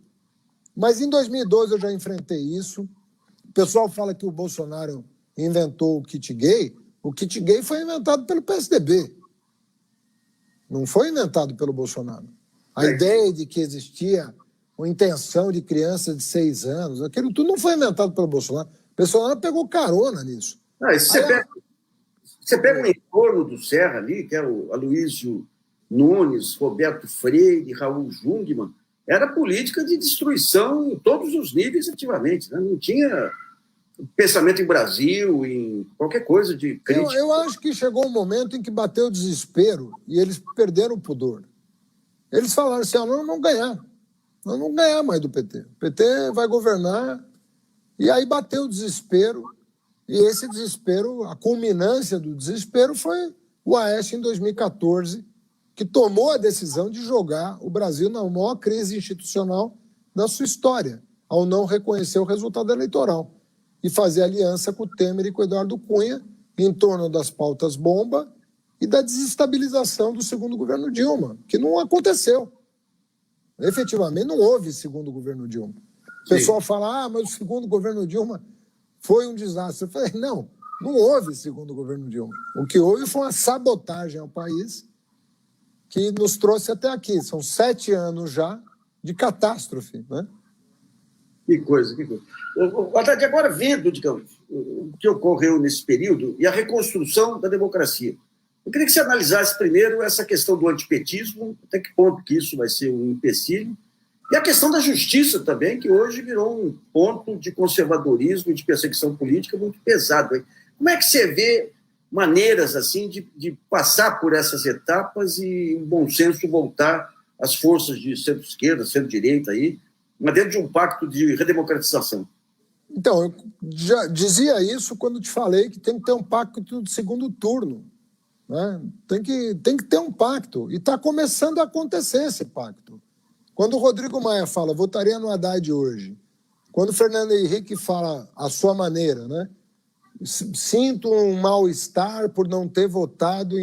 Mas em 2012 eu já enfrentei isso. O pessoal fala que o Bolsonaro inventou o kit gay. O kit gay foi inventado pelo PSDB. Não foi inventado pelo Bolsonaro. A ideia de que existia uma intenção de criança de 6 anos, aquilo tudo não foi inventado pelo Bolsonaro. O Bolsonaro pegou carona nisso. Ah, você pega o entorno do Serra ali, que é o Aloysio Nunes, Roberto Freire, Raul Jungmann, era política de destruição em todos os níveis ativamente, né? Não tinha pensamento em Brasil, em qualquer coisa de crítica. Eu acho que chegou um momento em que bateu o desespero e eles perderam o pudor. Eles falaram assim, nós não ganhar. Nós não ganhar mais do PT. O PT vai governar. E aí bateu o desespero. E esse desespero, a culminância do desespero foi o Aécio em 2014, que tomou a decisão de jogar o Brasil na maior crise institucional da sua história, ao não reconhecer o resultado eleitoral e fazer aliança com o Temer e com o Eduardo Cunha em torno das pautas bomba e da desestabilização do segundo governo Dilma, que não aconteceu. Efetivamente, não houve segundo governo Dilma. O pessoal fala, mas o segundo governo Dilma foi um desastre. Eu falei, não houve segundo governo Dilma. O que houve foi uma sabotagem ao país que nos trouxe até aqui. São 7 anos já de catástrofe, né? Que coisa, que coisa. Haddad, agora vendo, digamos, o que ocorreu nesse período e a reconstrução da democracia, eu queria que você analisasse primeiro essa questão do antipetismo, até que ponto que isso vai ser um empecilho, e a questão da justiça também, que hoje virou um ponto de conservadorismo e de perseguição política muito pesado. Hein? Como é que você vê maneiras assim de passar por essas etapas e, em bom senso, voltar às forças de centro-esquerda, centro-direita, aí, mas dentro de um pacto de redemocratização? Então, eu já dizia isso quando te falei que tem que ter um pacto de segundo turno. Né? Tem que ter um pacto. E está começando a acontecer esse pacto. Quando o Rodrigo Maia fala, votaria no Haddad hoje, quando o Fernando Henrique fala a sua maneira, né? Sinto um mal-estar por não ter votado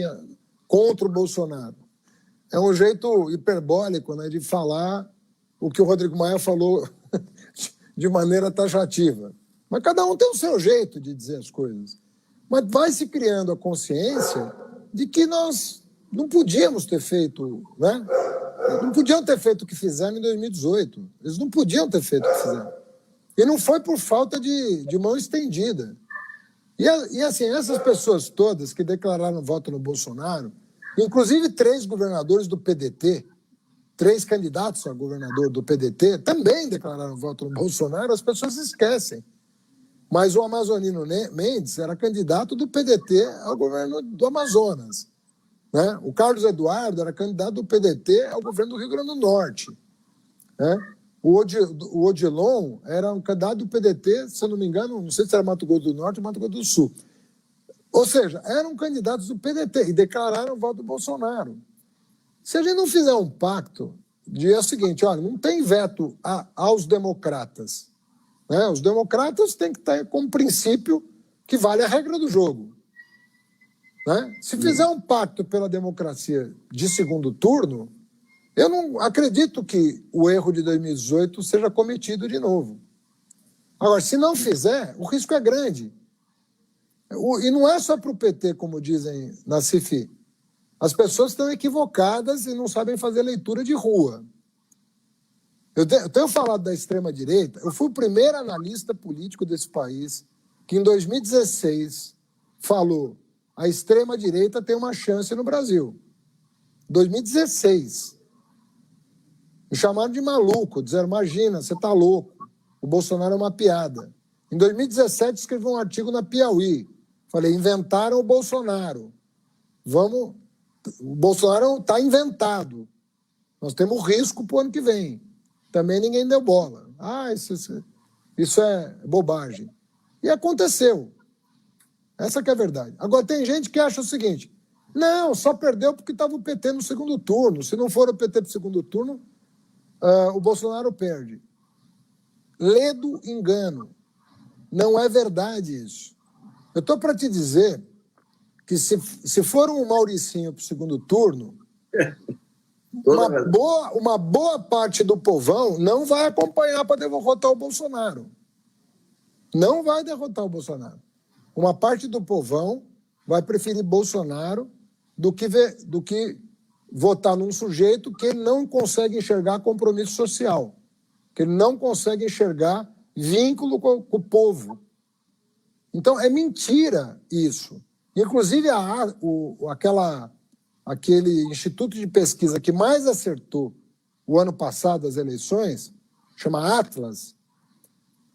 contra o Bolsonaro. É um jeito hiperbólico, né, de falar o que o Rodrigo Maia falou de maneira taxativa. Mas cada um tem o seu jeito de dizer as coisas. Mas vai se criando a consciência de que nós não podíamos ter feito, né? Não podiam ter feito o que fizeram em 2018. Eles não podiam ter feito o que fizeram. E não foi por falta de mão estendida. E assim, essas pessoas todas que declararam voto no Bolsonaro, inclusive 3 governadores do PDT, 3 candidatos a governador do PDT, também declararam voto no Bolsonaro, as pessoas esquecem. Mas o Amazonino Mendes era candidato do PDT ao governo do Amazonas. Né? O Carlos Eduardo era candidato do PDT ao governo do Rio Grande do Norte. Né? O Odilon era um candidato do PDT, se eu não me engano, não sei se era Mato Grosso do Norte ou Mato Grosso do Sul. Ou seja, eram candidatos do PDT e declararam o voto do Bolsonaro. Se a gente não fizer um pacto, é o seguinte, olha, não tem veto aos democratas. Né? Os democratas têm que ter como princípio que vale a regra do jogo. Né? Se fizer um pacto pela democracia de segundo turno, eu não acredito que o erro de 2018 seja cometido de novo. Agora, se não fizer, o risco é grande. E não é só para o PT, como dizem na CIFI. As pessoas estão equivocadas e não sabem fazer leitura de rua. Eu tenho falado da extrema-direita, eu fui o primeiro analista político desse país que, em 2016, falou a extrema-direita tem uma chance no Brasil. 2016. Me chamaram de maluco, disseram, imagina, você está louco, o Bolsonaro é uma piada. Em 2017, escrevi um artigo na Piauí. Falei, inventaram o Bolsonaro. O Bolsonaro está inventado. Nós temos risco para o ano que vem. Também ninguém deu bola. Isso é bobagem. E aconteceu. Essa que é a verdade. Agora, tem gente que acha o seguinte, não, só perdeu porque estava o PT no segundo turno. Se não for o PT para o segundo turno, o Bolsonaro perde. Ledo engano. Não é verdade isso. Eu estou para te dizer que se for um Mauricinho para o segundo turno, uma boa parte do povão não vai acompanhar para derrotar o Bolsonaro. Não vai derrotar o Bolsonaro. Uma parte do povão vai preferir Bolsonaro do que votar num sujeito que ele não consegue enxergar compromisso social, que ele não consegue enxergar vínculo com o povo. Então, é mentira isso. Inclusive, aquele instituto de pesquisa que mais acertou o ano passado as eleições, chama Atlas,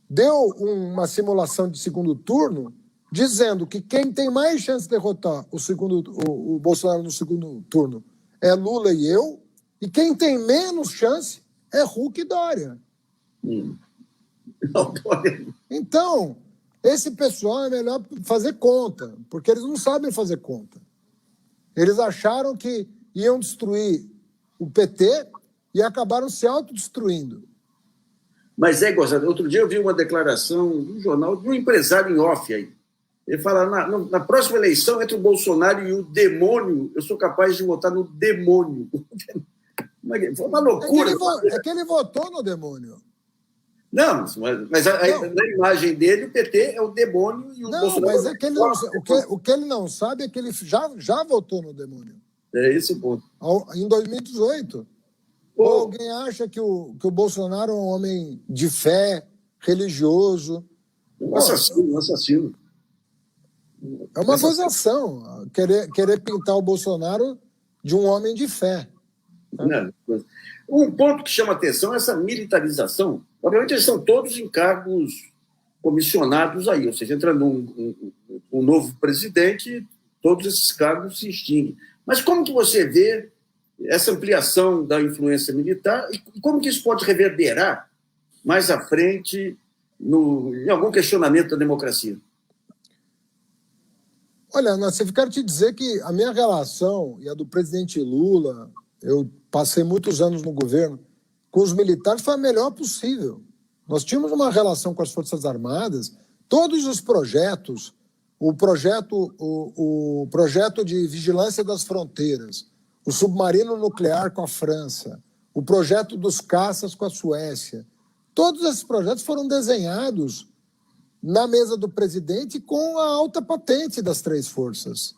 deu uma simulação de segundo turno dizendo que quem tem mais chance de derrotar o Bolsonaro no segundo turno é Lula e eu, e quem tem menos chance é Huck e Dória. Então, esse pessoal é melhor fazer conta, porque eles não sabem fazer conta. Eles acharam que iam destruir o PT e acabaram se autodestruindo. Mas Gonçalo, outro dia eu vi uma declaração do jornal de um empresário em off aí. Ele fala, na próxima eleição, entre o Bolsonaro e o demônio, eu sou capaz de votar no demônio. Foi uma loucura. É que ele votou no demônio. Não, mas na imagem dele, o PT é o demônio e o Bolsonaro... Mas é que ele o que ele não sabe é que ele já votou no demônio. É esse o ponto. Em 2018. Ou alguém acha que o Bolsonaro é um homem de fé, religioso? Um assassino. É uma gozação querer pintar o Bolsonaro de um homem de fé. Um ponto que chama atenção é essa militarização. Obviamente, eles são todos em cargos comissionados aí, ou seja, entrando um novo presidente, todos esses cargos se extinguem. Mas como que você vê essa ampliação da influência militar e como que isso pode reverberar mais à frente em algum questionamento da democracia? Olha, Nassif, quero te dizer que a minha relação e a do presidente Lula, eu passei muitos anos no governo, com os militares foi a melhor possível. Nós tínhamos uma relação com as Forças Armadas, todos os projetos, o projeto de vigilância das fronteiras, o submarino nuclear com a França, o projeto dos caças com a Suécia, todos esses projetos foram desenhados na mesa do presidente com a alta patente das três forças.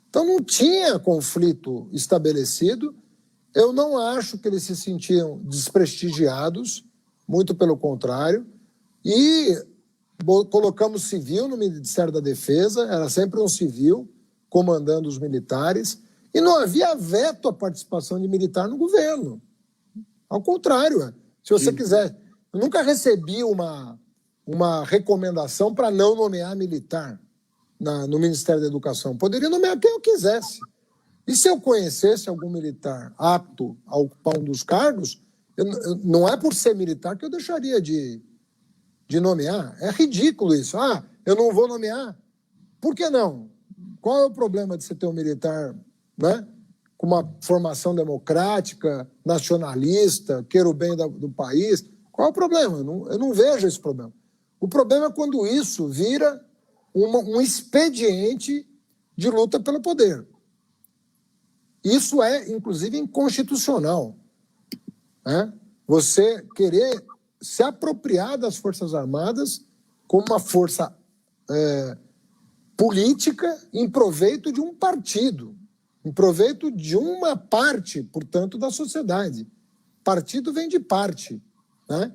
Então não tinha conflito estabelecido. Eu não acho que eles se sentiam desprestigiados, muito pelo contrário, e colocamos civil no Ministério da Defesa, era sempre um civil comandando os militares, e não havia veto à participação de militar no governo. Ao contrário, se você quiser... Eu nunca recebi uma recomendação para não nomear militar no Ministério da Educação. Poderia nomear quem eu quisesse. E se eu conhecesse algum militar apto a ocupar um dos cargos, não é por ser militar que eu deixaria de nomear. É ridículo isso. Eu não vou nomear. Por que não? Qual é o problema de você ter um militar, né, com uma formação democrática, nacionalista, queira o bem do país? Qual é o problema? Eu não vejo esse problema. O problema é quando isso vira um expediente de luta pelo poder. Isso é, inclusive, inconstitucional. Né? Você querer se apropriar das Forças Armadas como uma força política em proveito de um partido, em proveito de uma parte, portanto, da sociedade. Partido vem de parte. Né?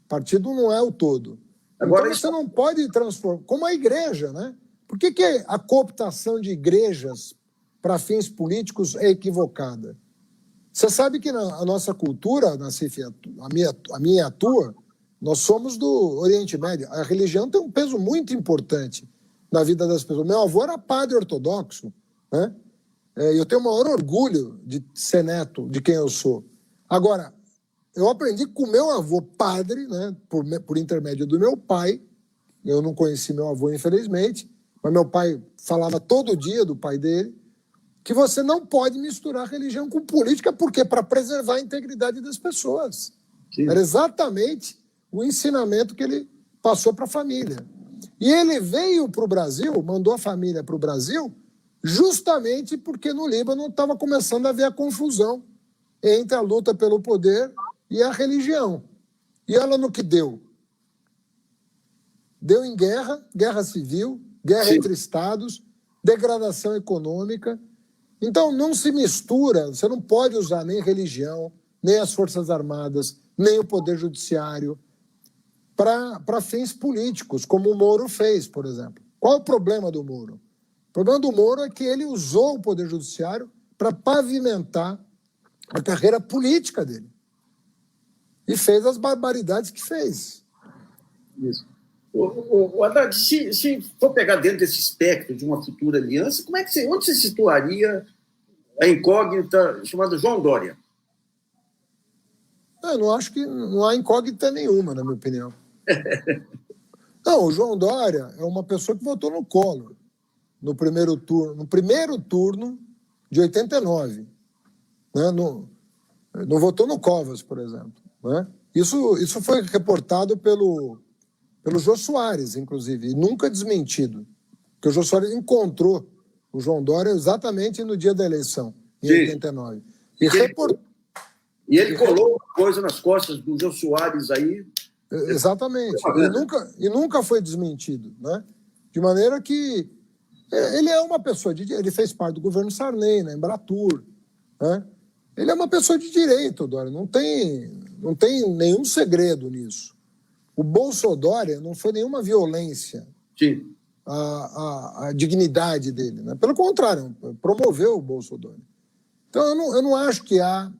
Partido não é o todo. Agora, então você não pode transformar... Como a igreja, né? Por que a cooptação de igrejas para fins políticos é equivocada? Você sabe que a nossa cultura, Nassif, a minha e a tua, nós somos do Oriente Médio. A religião tem um peso muito importante na vida das pessoas. Meu avô era padre ortodoxo, né? Eu tenho o maior orgulho de ser neto de quem eu sou. Agora, eu aprendi com o meu avô padre, né, por intermédio do meu pai. Eu não conheci meu avô, infelizmente, mas meu pai falava todo dia do pai dele, que você não pode misturar religião com política, porque para preservar a integridade das pessoas. Sim. Era exatamente o ensinamento que ele passou para a família. E ele veio para o Brasil, mandou a família para o Brasil, justamente porque no Líbano estava começando a haver a confusão entre a luta pelo poder e a religião. E olha no que deu. Deu em guerra civil, guerra Sim. entre estados, degradação econômica. Então não se mistura, você não pode usar nem religião, nem as Forças Armadas, nem o Poder Judiciário. para fins políticos, como o Moro fez, por exemplo. Qual o problema do Moro? O problema do Moro é que ele usou o Poder Judiciário para pavimentar a carreira política dele. E fez as barbaridades que fez. Isso. Haddad, se for pegar dentro desse espectro de uma futura aliança, onde você situaria a incógnita chamada João Dória? Eu acho que não há incógnita nenhuma, na minha opinião. Não, o João Dória é uma pessoa que votou no Collor no primeiro turno de 89. Né? Não votou no Covas, por exemplo. Né? Isso foi reportado pelo Jô Soares, inclusive, e nunca desmentido. Porque o Jô Soares encontrou o João Dória exatamente no dia da eleição, em 89. E ele colou uma coisa nas costas do Jô Soares aí. Exatamente. E nunca foi desmentido. Né? De maneira que ele é uma pessoa ele fez parte do governo Sarney, na Embratur. Né? Ele é uma pessoa de direito, Dória. Não tem nenhum segredo nisso. O Bolsodória não foi nenhuma violência à dignidade dele. Né? Pelo contrário, promoveu o Bolsodória. Então, eu não acho que há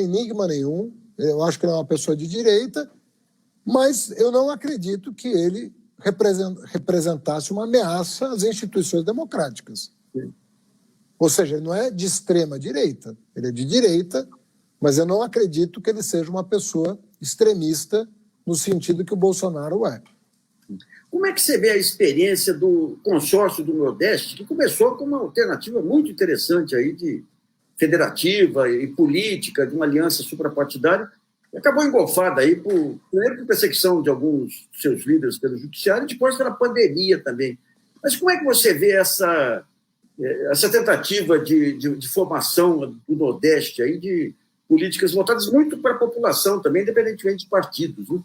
enigma nenhum. Eu acho que ele é uma pessoa de direita, mas eu não acredito que ele representasse uma ameaça às instituições democráticas. Sim. Ou seja, ele não é de extrema direita, ele é de direita, mas eu não acredito que ele seja uma pessoa extremista no sentido que o Bolsonaro é. Como é que você vê a experiência do consórcio do Nordeste, que começou com uma alternativa muito interessante aí de federativa e política, de uma aliança suprapartidária, e acabou engolfada aí primeiro por perseguição de alguns seus líderes pelo judiciário e depois pela pandemia também. Mas como é que você vê essa tentativa de formação do Nordeste aí, de políticas voltadas muito para a população também, independentemente de partidos, né?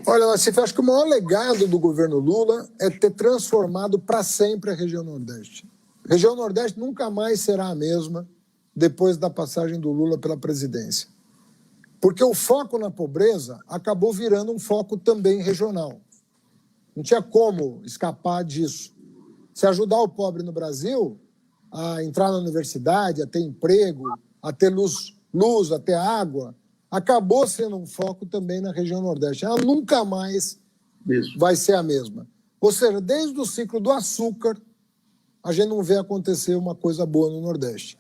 Olha, Nassif, acho que o maior legado do governo Lula é ter transformado para sempre a região Nordeste. A região Nordeste nunca mais será a mesma depois da passagem do Lula pela presidência. Porque o foco na pobreza acabou virando um foco também regional. Não tinha como escapar disso. Se ajudar o pobre no Brasil a entrar na universidade, a ter emprego, a ter luz, a ter água, acabou sendo um foco também na região Nordeste. Ela nunca mais vai ser a mesma. Ou seja, desde o ciclo do açúcar, a gente não vê acontecer uma coisa boa no Nordeste.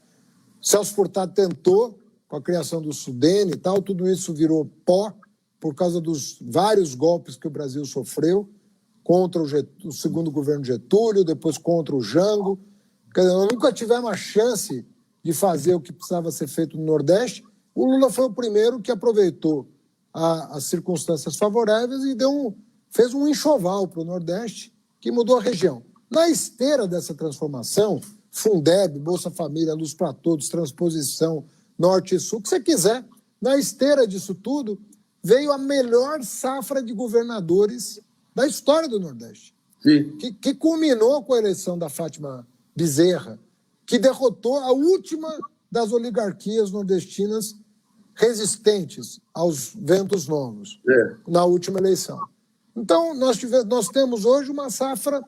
Celso Furtado tentou, com a criação do Sudene e tal, tudo isso virou pó por causa dos vários golpes que o Brasil sofreu, contra o segundo governo Getúlio, depois contra o Jango. Quer dizer, nós nunca tivemos a chance de fazer o que precisava ser feito no Nordeste. O Lula foi o primeiro que aproveitou as circunstâncias favoráveis e fez um enxoval para o Nordeste, que mudou a região. Na esteira dessa transformação, Fundeb, Bolsa Família, Luz para Todos, Transposição, Norte e Sul, o que você quiser, na esteira disso tudo, veio a melhor safra de governadores da história do Nordeste, que culminou com a eleição da Fátima Bezerra, que derrotou a última das oligarquias nordestinas resistentes aos ventos novos na última eleição. Então, nós temos hoje uma safra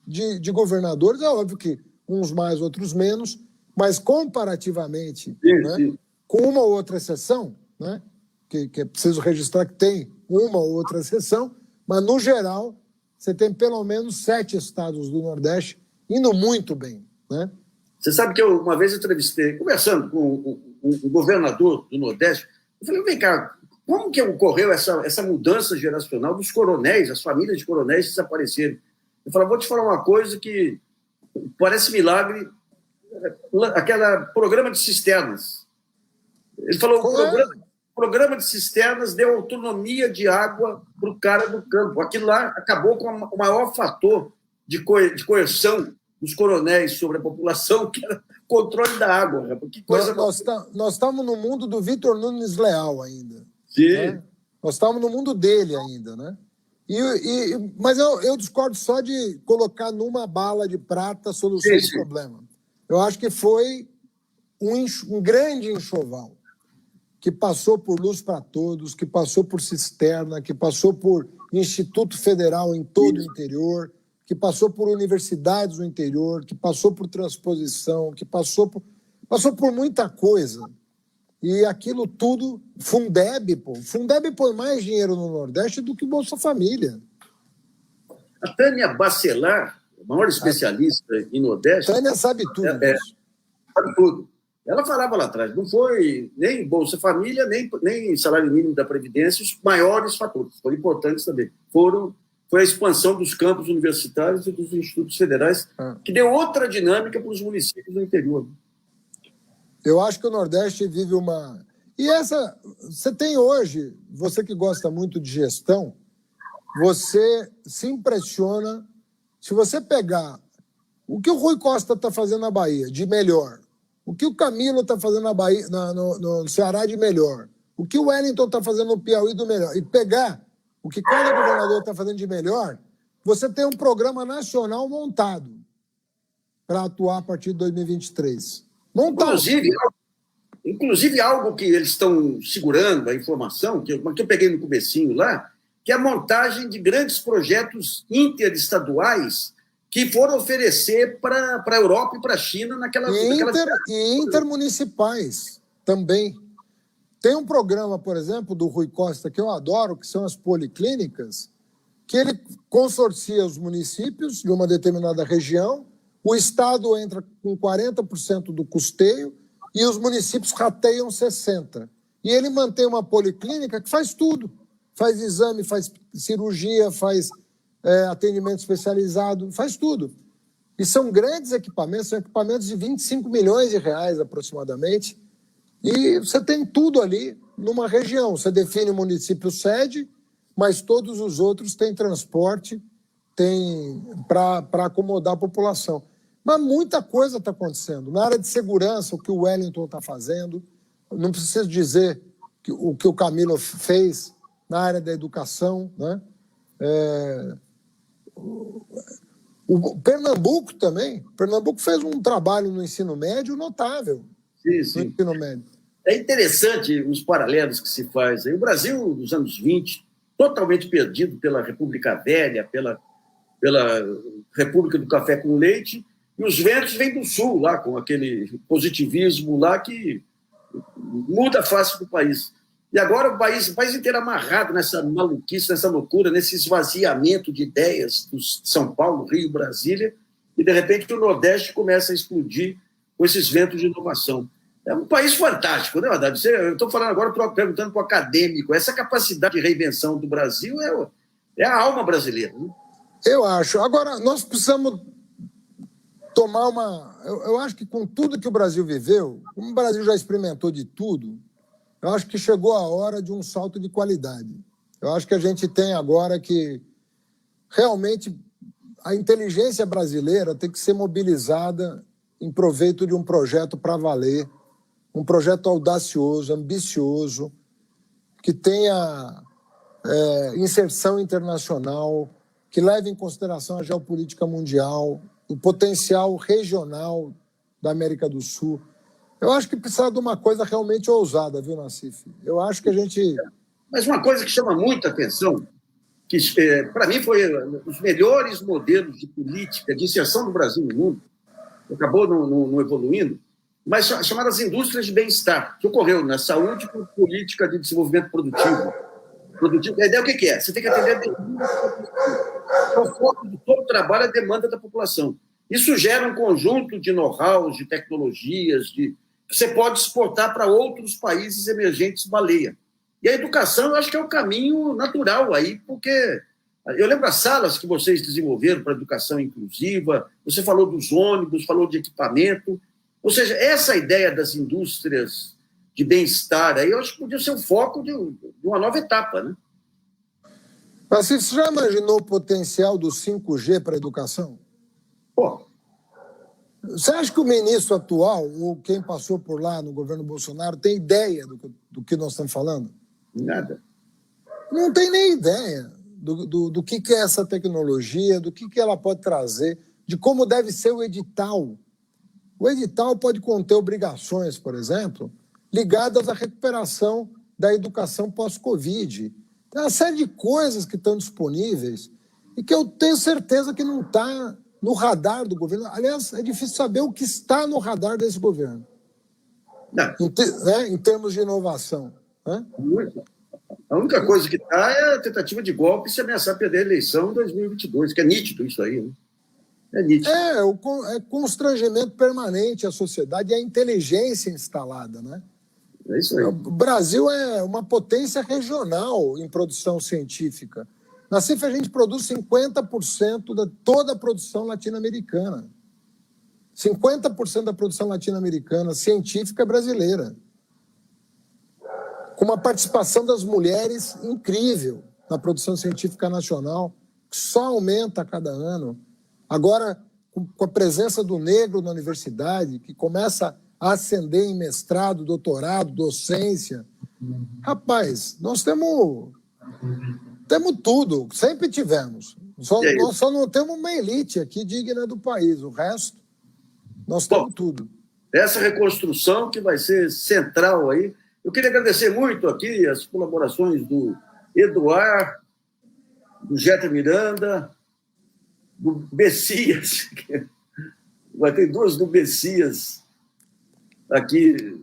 de governadores, é óbvio que uns mais, outros menos, mas comparativamente, né, com uma ou outra exceção, né, que é preciso registrar que tem uma ou outra exceção, mas, no geral, você tem pelo menos 7 estados do Nordeste indo muito bem. Né? Você sabe que eu, uma vez, entrevistei, conversando com o governador do Nordeste, eu falei, vem cá, como que ocorreu essa mudança geracional dos coronéis, as famílias de coronéis desapareceram? Eu falei, vou te falar uma coisa que parece milagre, aquele programa de cisternas. Ele falou, o programa de cisternas deu autonomia de água para o cara do campo. Aquilo lá acabou com o maior fator de coerção dos coronéis sobre a população, que era o controle da água. Que coisa... Nós estamos no mundo do Vitor Nunes Leal ainda. Sim. Né? Nós estamos no mundo dele ainda, né? Mas eu discordo só de colocar numa bala de prata a solução do problema. Eu acho que foi um grande enxoval que passou por Luz para Todos, que passou por Cisterna, que passou por Instituto Federal em todo o interior, que passou por universidades no interior, que passou por transposição, que passou por muita coisa. E aquilo tudo, Fundeb põe mais dinheiro no Nordeste do que o Bolsa Família. A Tânia Bacelar, a maior especialista em Nordeste... A Tânia sabe tudo. Sabe tudo. Ela falava lá atrás, não foi nem Bolsa Família, nem salário mínimo da Previdência, os maiores fatores, foram importantes também. Foi a expansão dos campos universitários e dos institutos federais, que deu outra dinâmica para os municípios do interior. Eu acho que o Nordeste vive uma... E essa... Você tem hoje, você que gosta muito de gestão, você se impressiona, se você pegar o que o Rui Costa está fazendo na Bahia de melhor, o que o Camilo está fazendo na Bahia, no Ceará de melhor, o que o Wellington está fazendo no Piauí do melhor, e pegar o que cada governador está fazendo de melhor, você tem um programa nacional montado para atuar a partir de 2023. Montado. Inclusive algo que eles estão segurando, a informação, que eu peguei no comecinho lá, que é a montagem de grandes projetos interestaduais que foram oferecer para a Europa e para a China e intermunicipais também. Tem um programa, por exemplo, do Rui Costa, que eu adoro, que são as policlínicas, que ele consorcia os municípios de uma determinada região, o Estado entra com 40% do custeio e os municípios rateiam 60%. E ele mantém uma policlínica que faz tudo. Faz exame, faz cirurgia, faz atendimento especializado, faz tudo. E são grandes equipamentos, são equipamentos de 25 milhões de reais aproximadamente, e você tem tudo ali numa região. Você define o município sede, mas todos os outros têm transporte, tem para acomodar a população. Mas muita coisa está acontecendo. Na área de segurança, o que o Wellington está fazendo, não preciso dizer o que o Camilo fez na área da educação, né? O Pernambuco também. Pernambuco fez um trabalho no ensino médio notável. Sim. No ensino médio. É interessante os paralelos que se faz. O Brasil, nos anos 20, totalmente perdido pela República Velha, pela República do Café com Leite, e os ventos vêm do Sul, lá, com aquele positivismo lá que muda a face do país. E agora o país inteiro amarrado nessa maluquice, nessa loucura, nesse esvaziamento de ideias do São Paulo, Rio, Brasília, e de repente o Nordeste começa a explodir com esses ventos de inovação. É um país fantástico, não é verdade? Eu estou falando agora, perguntando para o acadêmico, essa capacidade de reinvenção do Brasil é a alma brasileira. Né? Eu acho. Agora, nós precisamos tomar uma... Eu acho que com tudo que o Brasil viveu, como o Brasil já experimentou de tudo, eu acho que chegou a hora de um salto de qualidade. Eu acho que a gente tem agora que realmente a inteligência brasileira tem que ser mobilizada em proveito de um projeto para valer, um projeto audacioso, ambicioso, que tenha inserção internacional, que leve em consideração a geopolítica mundial, o potencial regional da América do Sul. Eu acho que precisa de uma coisa realmente ousada, viu, Nassif? Eu acho que a gente... Mas uma coisa que chama muita atenção, que para mim foi os melhores modelos de política, de inserção do Brasil no mundo, acabou não evoluindo, mas chamadas indústrias de bem-estar, que ocorreu na saúde com política de desenvolvimento produtivo. A ideia é o que é? Você tem que atender a demanda da população. O foco de todo o trabalho é a demanda da população. Isso gera um conjunto de know-hows, de tecnologias, que você pode exportar para outros países emergentes baleia. E a educação, eu acho que é o caminho natural aí, porque eu lembro as salas que vocês desenvolveram para educação inclusiva, você falou dos ônibus, falou de equipamento, ou seja, essa ideia das indústrias de bem-estar, aí eu acho que podia ser o foco de uma nova etapa, né? Mas você já imaginou o potencial do 5G para a educação? Pô. Você acha que o ministro atual, ou quem passou por lá no governo Bolsonaro, tem ideia do que nós estamos falando? Nada. Não tem nem ideia do que é essa tecnologia, do que ela pode trazer, de como deve ser o edital. O edital pode conter obrigações, por exemplo, ligadas à recuperação da educação pós-Covid. Tem uma série de coisas que estão disponíveis e que eu tenho certeza que não está no radar do governo. Aliás, é difícil saber o que está no radar desse governo, em termos de inovação. Né? A única coisa que está é a tentativa de golpe se ameaçar perder a eleição em 2022, que é nítido isso aí. Né? É nítido. É constrangimento permanente à sociedade e a inteligência instalada. Né? É isso aí. O Brasil é uma potência regional em produção científica. Na CIF, a gente produz 50% de toda a produção latino-americana. 50% da produção latino-americana científica é brasileira. Com uma participação das mulheres incrível na produção científica nacional, que só aumenta a cada ano. Agora, com a presença do negro na universidade, que começa a ascender em mestrado, doutorado, docência. Rapaz, nós temos tudo, sempre tivemos. Nós só não temos uma elite aqui digna do país. O resto, nós temos tudo. Essa reconstrução que vai ser central aí. Eu queria agradecer muito aqui as colaborações do Eduardo, do Jeter Miranda, do Messias. Vai ter duas do Messias aqui.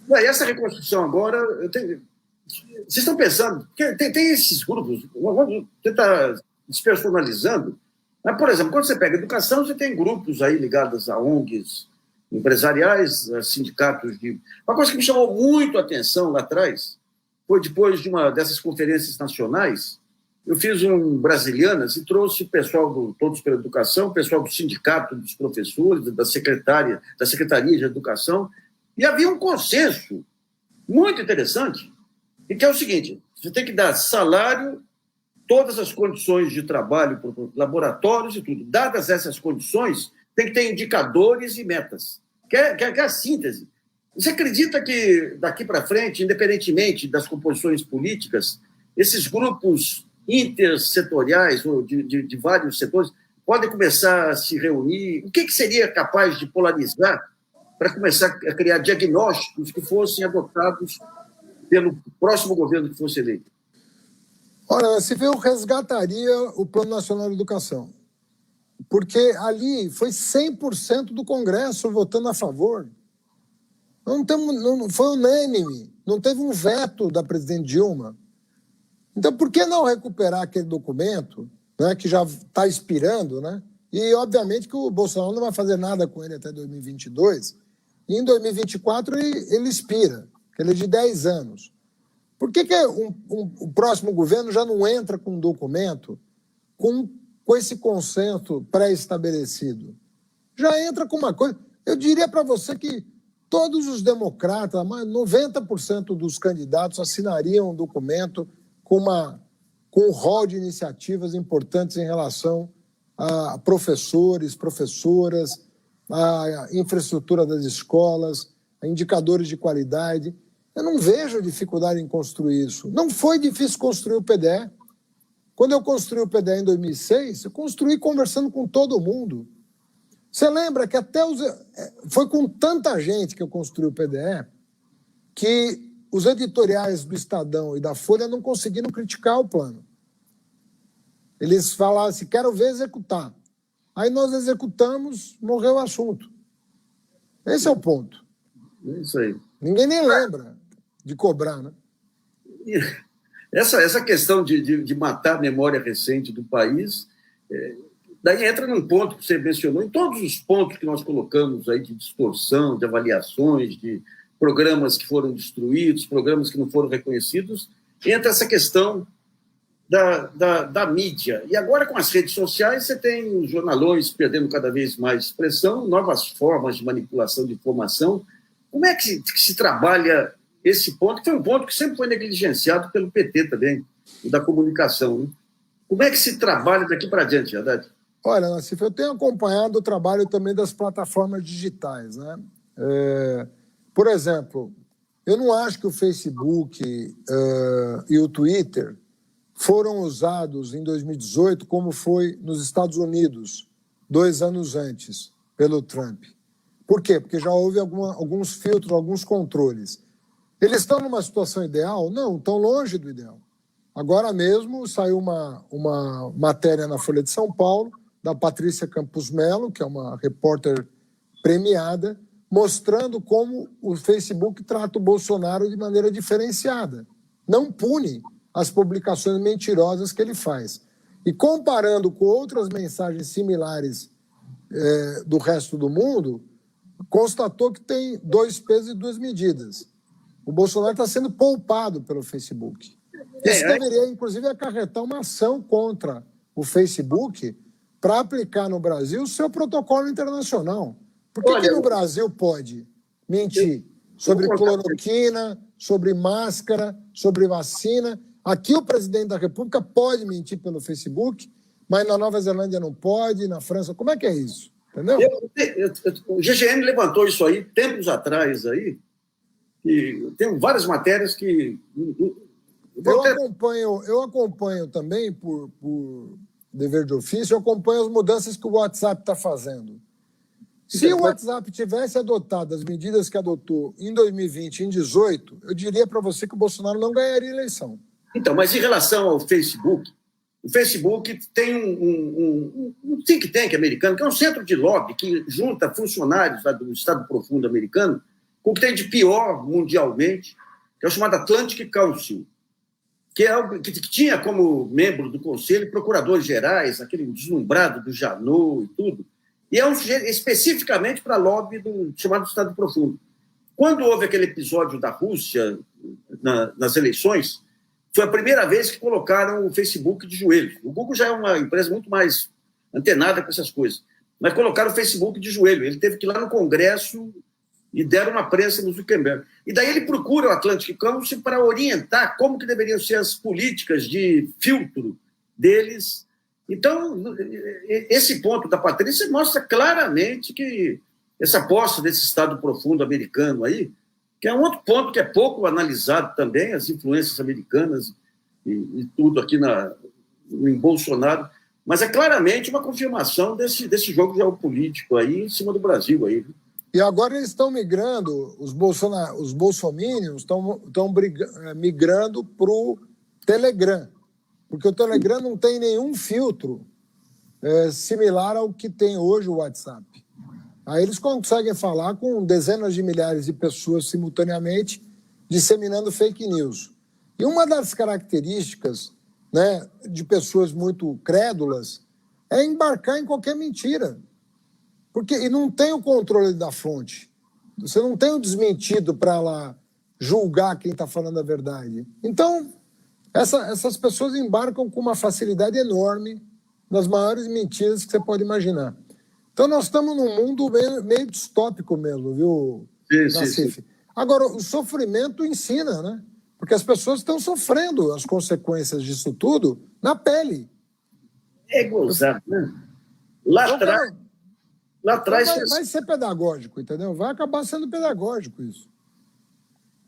E essa reconstrução agora, vocês estão pensando, tem esses grupos, vamos tentar despersonalizando, mas, por exemplo, quando você pega educação, você tem grupos aí ligados a ONGs empresariais, a sindicatos de... Uma coisa que me chamou muito a atenção lá atrás foi depois de uma dessas conferências nacionais, eu fiz um Brasilianas e trouxe o pessoal do Todos pela Educação, o pessoal do sindicato dos professores, da Secretaria de Educação, e havia um consenso muito interessante, e que é o seguinte: você tem que dar salário, todas as condições de trabalho para laboratórios e tudo. Dadas essas condições, tem que ter indicadores e metas, que é a síntese. Você acredita que, daqui para frente, independentemente das composições políticas, esses grupos intersetoriais, ou de vários setores, podem começar a se reunir? O que seria capaz de polarizar para começar a criar diagnósticos que fossem adotados pelo próximo governo que fosse eleito? Olha, se eu resgataria o Plano Nacional de Educação, porque ali foi 100% do Congresso votando a favor. Não foi unânime, não teve um veto da presidente Dilma. Então, por que não recuperar aquele documento, né, que já está expirando, né? E, obviamente, que o Bolsonaro não vai fazer nada com ele até 2022, e em 2024 ele expira, que ele é de 10 anos. Por que o próximo governo já não entra com um documento com esse consenso pré-estabelecido? Já entra com uma coisa... Eu diria para você que todos os democratas, mais 90% dos candidatos assinariam um documento com um rol de iniciativas importantes em relação a professores, professoras, a infraestrutura das escolas, a indicadores de qualidade. Eu não vejo dificuldade em construir isso. Não foi difícil construir o PDE. Quando eu construí o PDE em 2006, eu construí conversando com todo mundo. Você lembra que foi com tanta gente que eu construí o PDE que os editoriais do Estadão e da Folha não conseguiram criticar o plano. Eles falaram assim: quero ver executar. Aí nós executamos, morreu o assunto. Esse é o ponto. É isso aí. Ninguém nem lembra de cobrar, né? Essa questão de matar a memória recente do país, daí entra num ponto que você mencionou, em todos os pontos que nós colocamos aí de distorção, de avaliações, de programas que foram destruídos, programas que não foram reconhecidos, entra essa questão da mídia. E agora, com as redes sociais, você tem os jornalões perdendo cada vez mais expressão, novas formas de manipulação de informação. Como é que se trabalha esse ponto, que foi um ponto que sempre foi negligenciado pelo PT também, da comunicação, né? Como é que se trabalha daqui para adiante, Haddad? Olha, Nassif, eu tenho acompanhado o trabalho também das plataformas digitais, né? Por exemplo, eu não acho que o Facebook e o Twitter foram usados em 2018 como foi nos Estados Unidos, 2 anos antes, pelo Trump. Por quê? Porque já houve alguns filtros, alguns controles. Eles estão numa situação ideal? Não, estão longe do ideal. Agora mesmo saiu uma matéria na Folha de São Paulo, da Patrícia Campos Melo, que é uma repórter premiada, mostrando como o Facebook trata o Bolsonaro de maneira diferenciada. Não pune as publicações mentirosas que ele faz. E comparando com outras mensagens similares do resto do mundo, constatou que tem 2 pesos e 2 medidas. O Bolsonaro está sendo poupado pelo Facebook. Isso deveria, inclusive, acarretar uma ação contra o Facebook para aplicar no Brasil o seu protocolo internacional. Por que no Brasil pode mentir sobre cloroquina, sobre máscara, sobre vacina? Aqui o presidente da República pode mentir pelo Facebook, mas na Nova Zelândia não pode, na França. Como é que é isso? Entendeu? O GGN levantou isso aí tempos atrás aí, e tem várias matérias que... Eu acompanho também, por dever de ofício, eu acompanho as mudanças que o WhatsApp está fazendo. Se o WhatsApp tivesse adotado as medidas que adotou em 2020 e em 2018, eu diria para você que o Bolsonaro não ganharia a eleição. Então, mas em relação ao Facebook, o Facebook tem um think tank americano, que é um centro de lobby que junta funcionários do Estado Profundo americano com o que tem de pior mundialmente, que é o chamado Atlantic Council, que tinha como membro do conselho procuradores gerais, aquele deslumbrado do Janot e tudo, e é um sujeito especificamente para lobby do chamado Estado Profundo. Quando houve aquele episódio da Rússia nas eleições, foi a primeira vez que colocaram o Facebook de joelhos. O Google já é uma empresa muito mais antenada com essas coisas, mas colocaram o Facebook de joelho. Ele teve que ir lá no Congresso e deram uma prensa no Zuckerberg. E daí ele procura o Atlantic Council para orientar como que deveriam ser as políticas de filtro deles. Então, esse ponto da Patrícia mostra claramente que essa aposta desse Estado Profundo americano aí, que é um outro ponto que é pouco analisado também, as influências americanas e tudo aqui em Bolsonaro, mas é claramente uma confirmação desse jogo geopolítico aí em cima do Brasil aí. E agora eles estão migrando, os bolsominions estão migrando para o Telegram, porque o Telegram não tem nenhum filtro similar ao que tem hoje o WhatsApp. Aí eles conseguem falar com dezenas de milhares de pessoas simultaneamente, disseminando fake news. E uma das características, né, de pessoas muito crédulas é embarcar em qualquer mentira. E não tem o controle da fonte. Você não tem o desmentido para lá julgar quem está falando a verdade. Então, essas pessoas embarcam com uma facilidade enorme nas maiores mentiras que você pode imaginar. Então, nós estamos num mundo meio distópico mesmo, viu, Nassif? Agora, o sofrimento ensina, né? Porque as pessoas estão sofrendo as consequências disso tudo na pele. É gozado, né? Lá atrás... Vai ser pedagógico, entendeu? Vai acabar sendo pedagógico isso.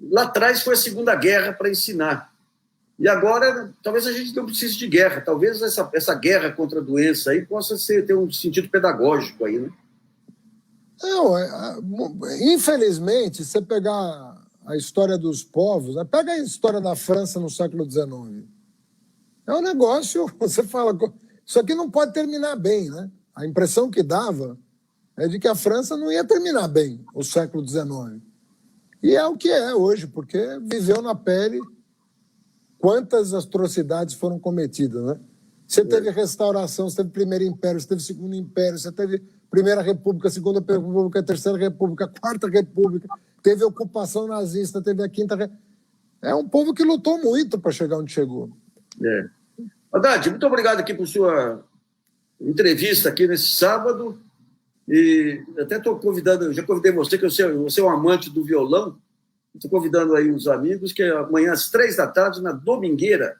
Lá atrás foi a Segunda Guerra para ensinar. E agora, talvez a gente não precise de guerra. Talvez essa guerra contra a doença aí possa ter um sentido pedagógico aí, né? Não, infelizmente, se você pegar a história dos povos, né? Pega a história da França no século XIX. É um negócio, você fala, isso aqui não pode terminar bem, né? A impressão que dava é de que a França não ia terminar bem o século XIX. E é o que é hoje, porque viveu na pele quantas atrocidades foram cometidas, né? Você teve restauração, você teve Primeiro Império, você teve Segundo Império, você teve Primeira República, Segunda República, Terceira República, Quarta República, teve ocupação nazista, teve a Quinta República. É um povo que lutou muito para chegar onde chegou. Haddad, muito obrigado aqui por sua entrevista aqui nesse sábado. E até estou convidando, já convidei você, que você é um amante do violão. Estou convidando aí os amigos, que amanhã às 15h na Domingueira.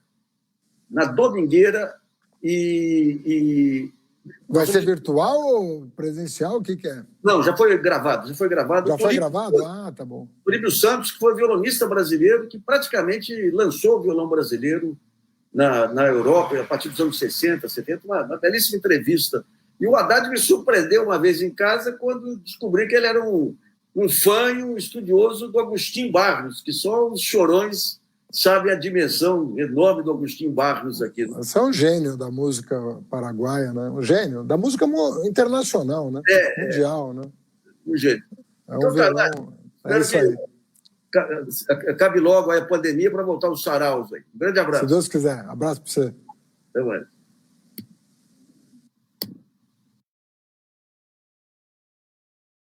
Vai ser virtual ou presencial? O que é? Não, já foi gravado. Já foi gravado? Ah, tá bom. Turíbio Santos, que foi violonista brasileiro, que praticamente lançou o violão brasileiro na Europa, a partir dos anos 60, 70, uma belíssima entrevista E o Haddad me surpreendeu uma vez em casa quando descobri que ele era um fã e um estudioso do Agostinho Barros, que só os chorões sabem a dimensão enorme do Agostinho Barros aqui. Você é um gênio da música paraguaia, né? Um gênio da música internacional, né? Mundial, né? Um gênio. É um violão. É isso aí. Cabe logo aí a pandemia para voltar aos saraus aí. Um grande abraço. Se Deus quiser. Abraço para você. Até mais.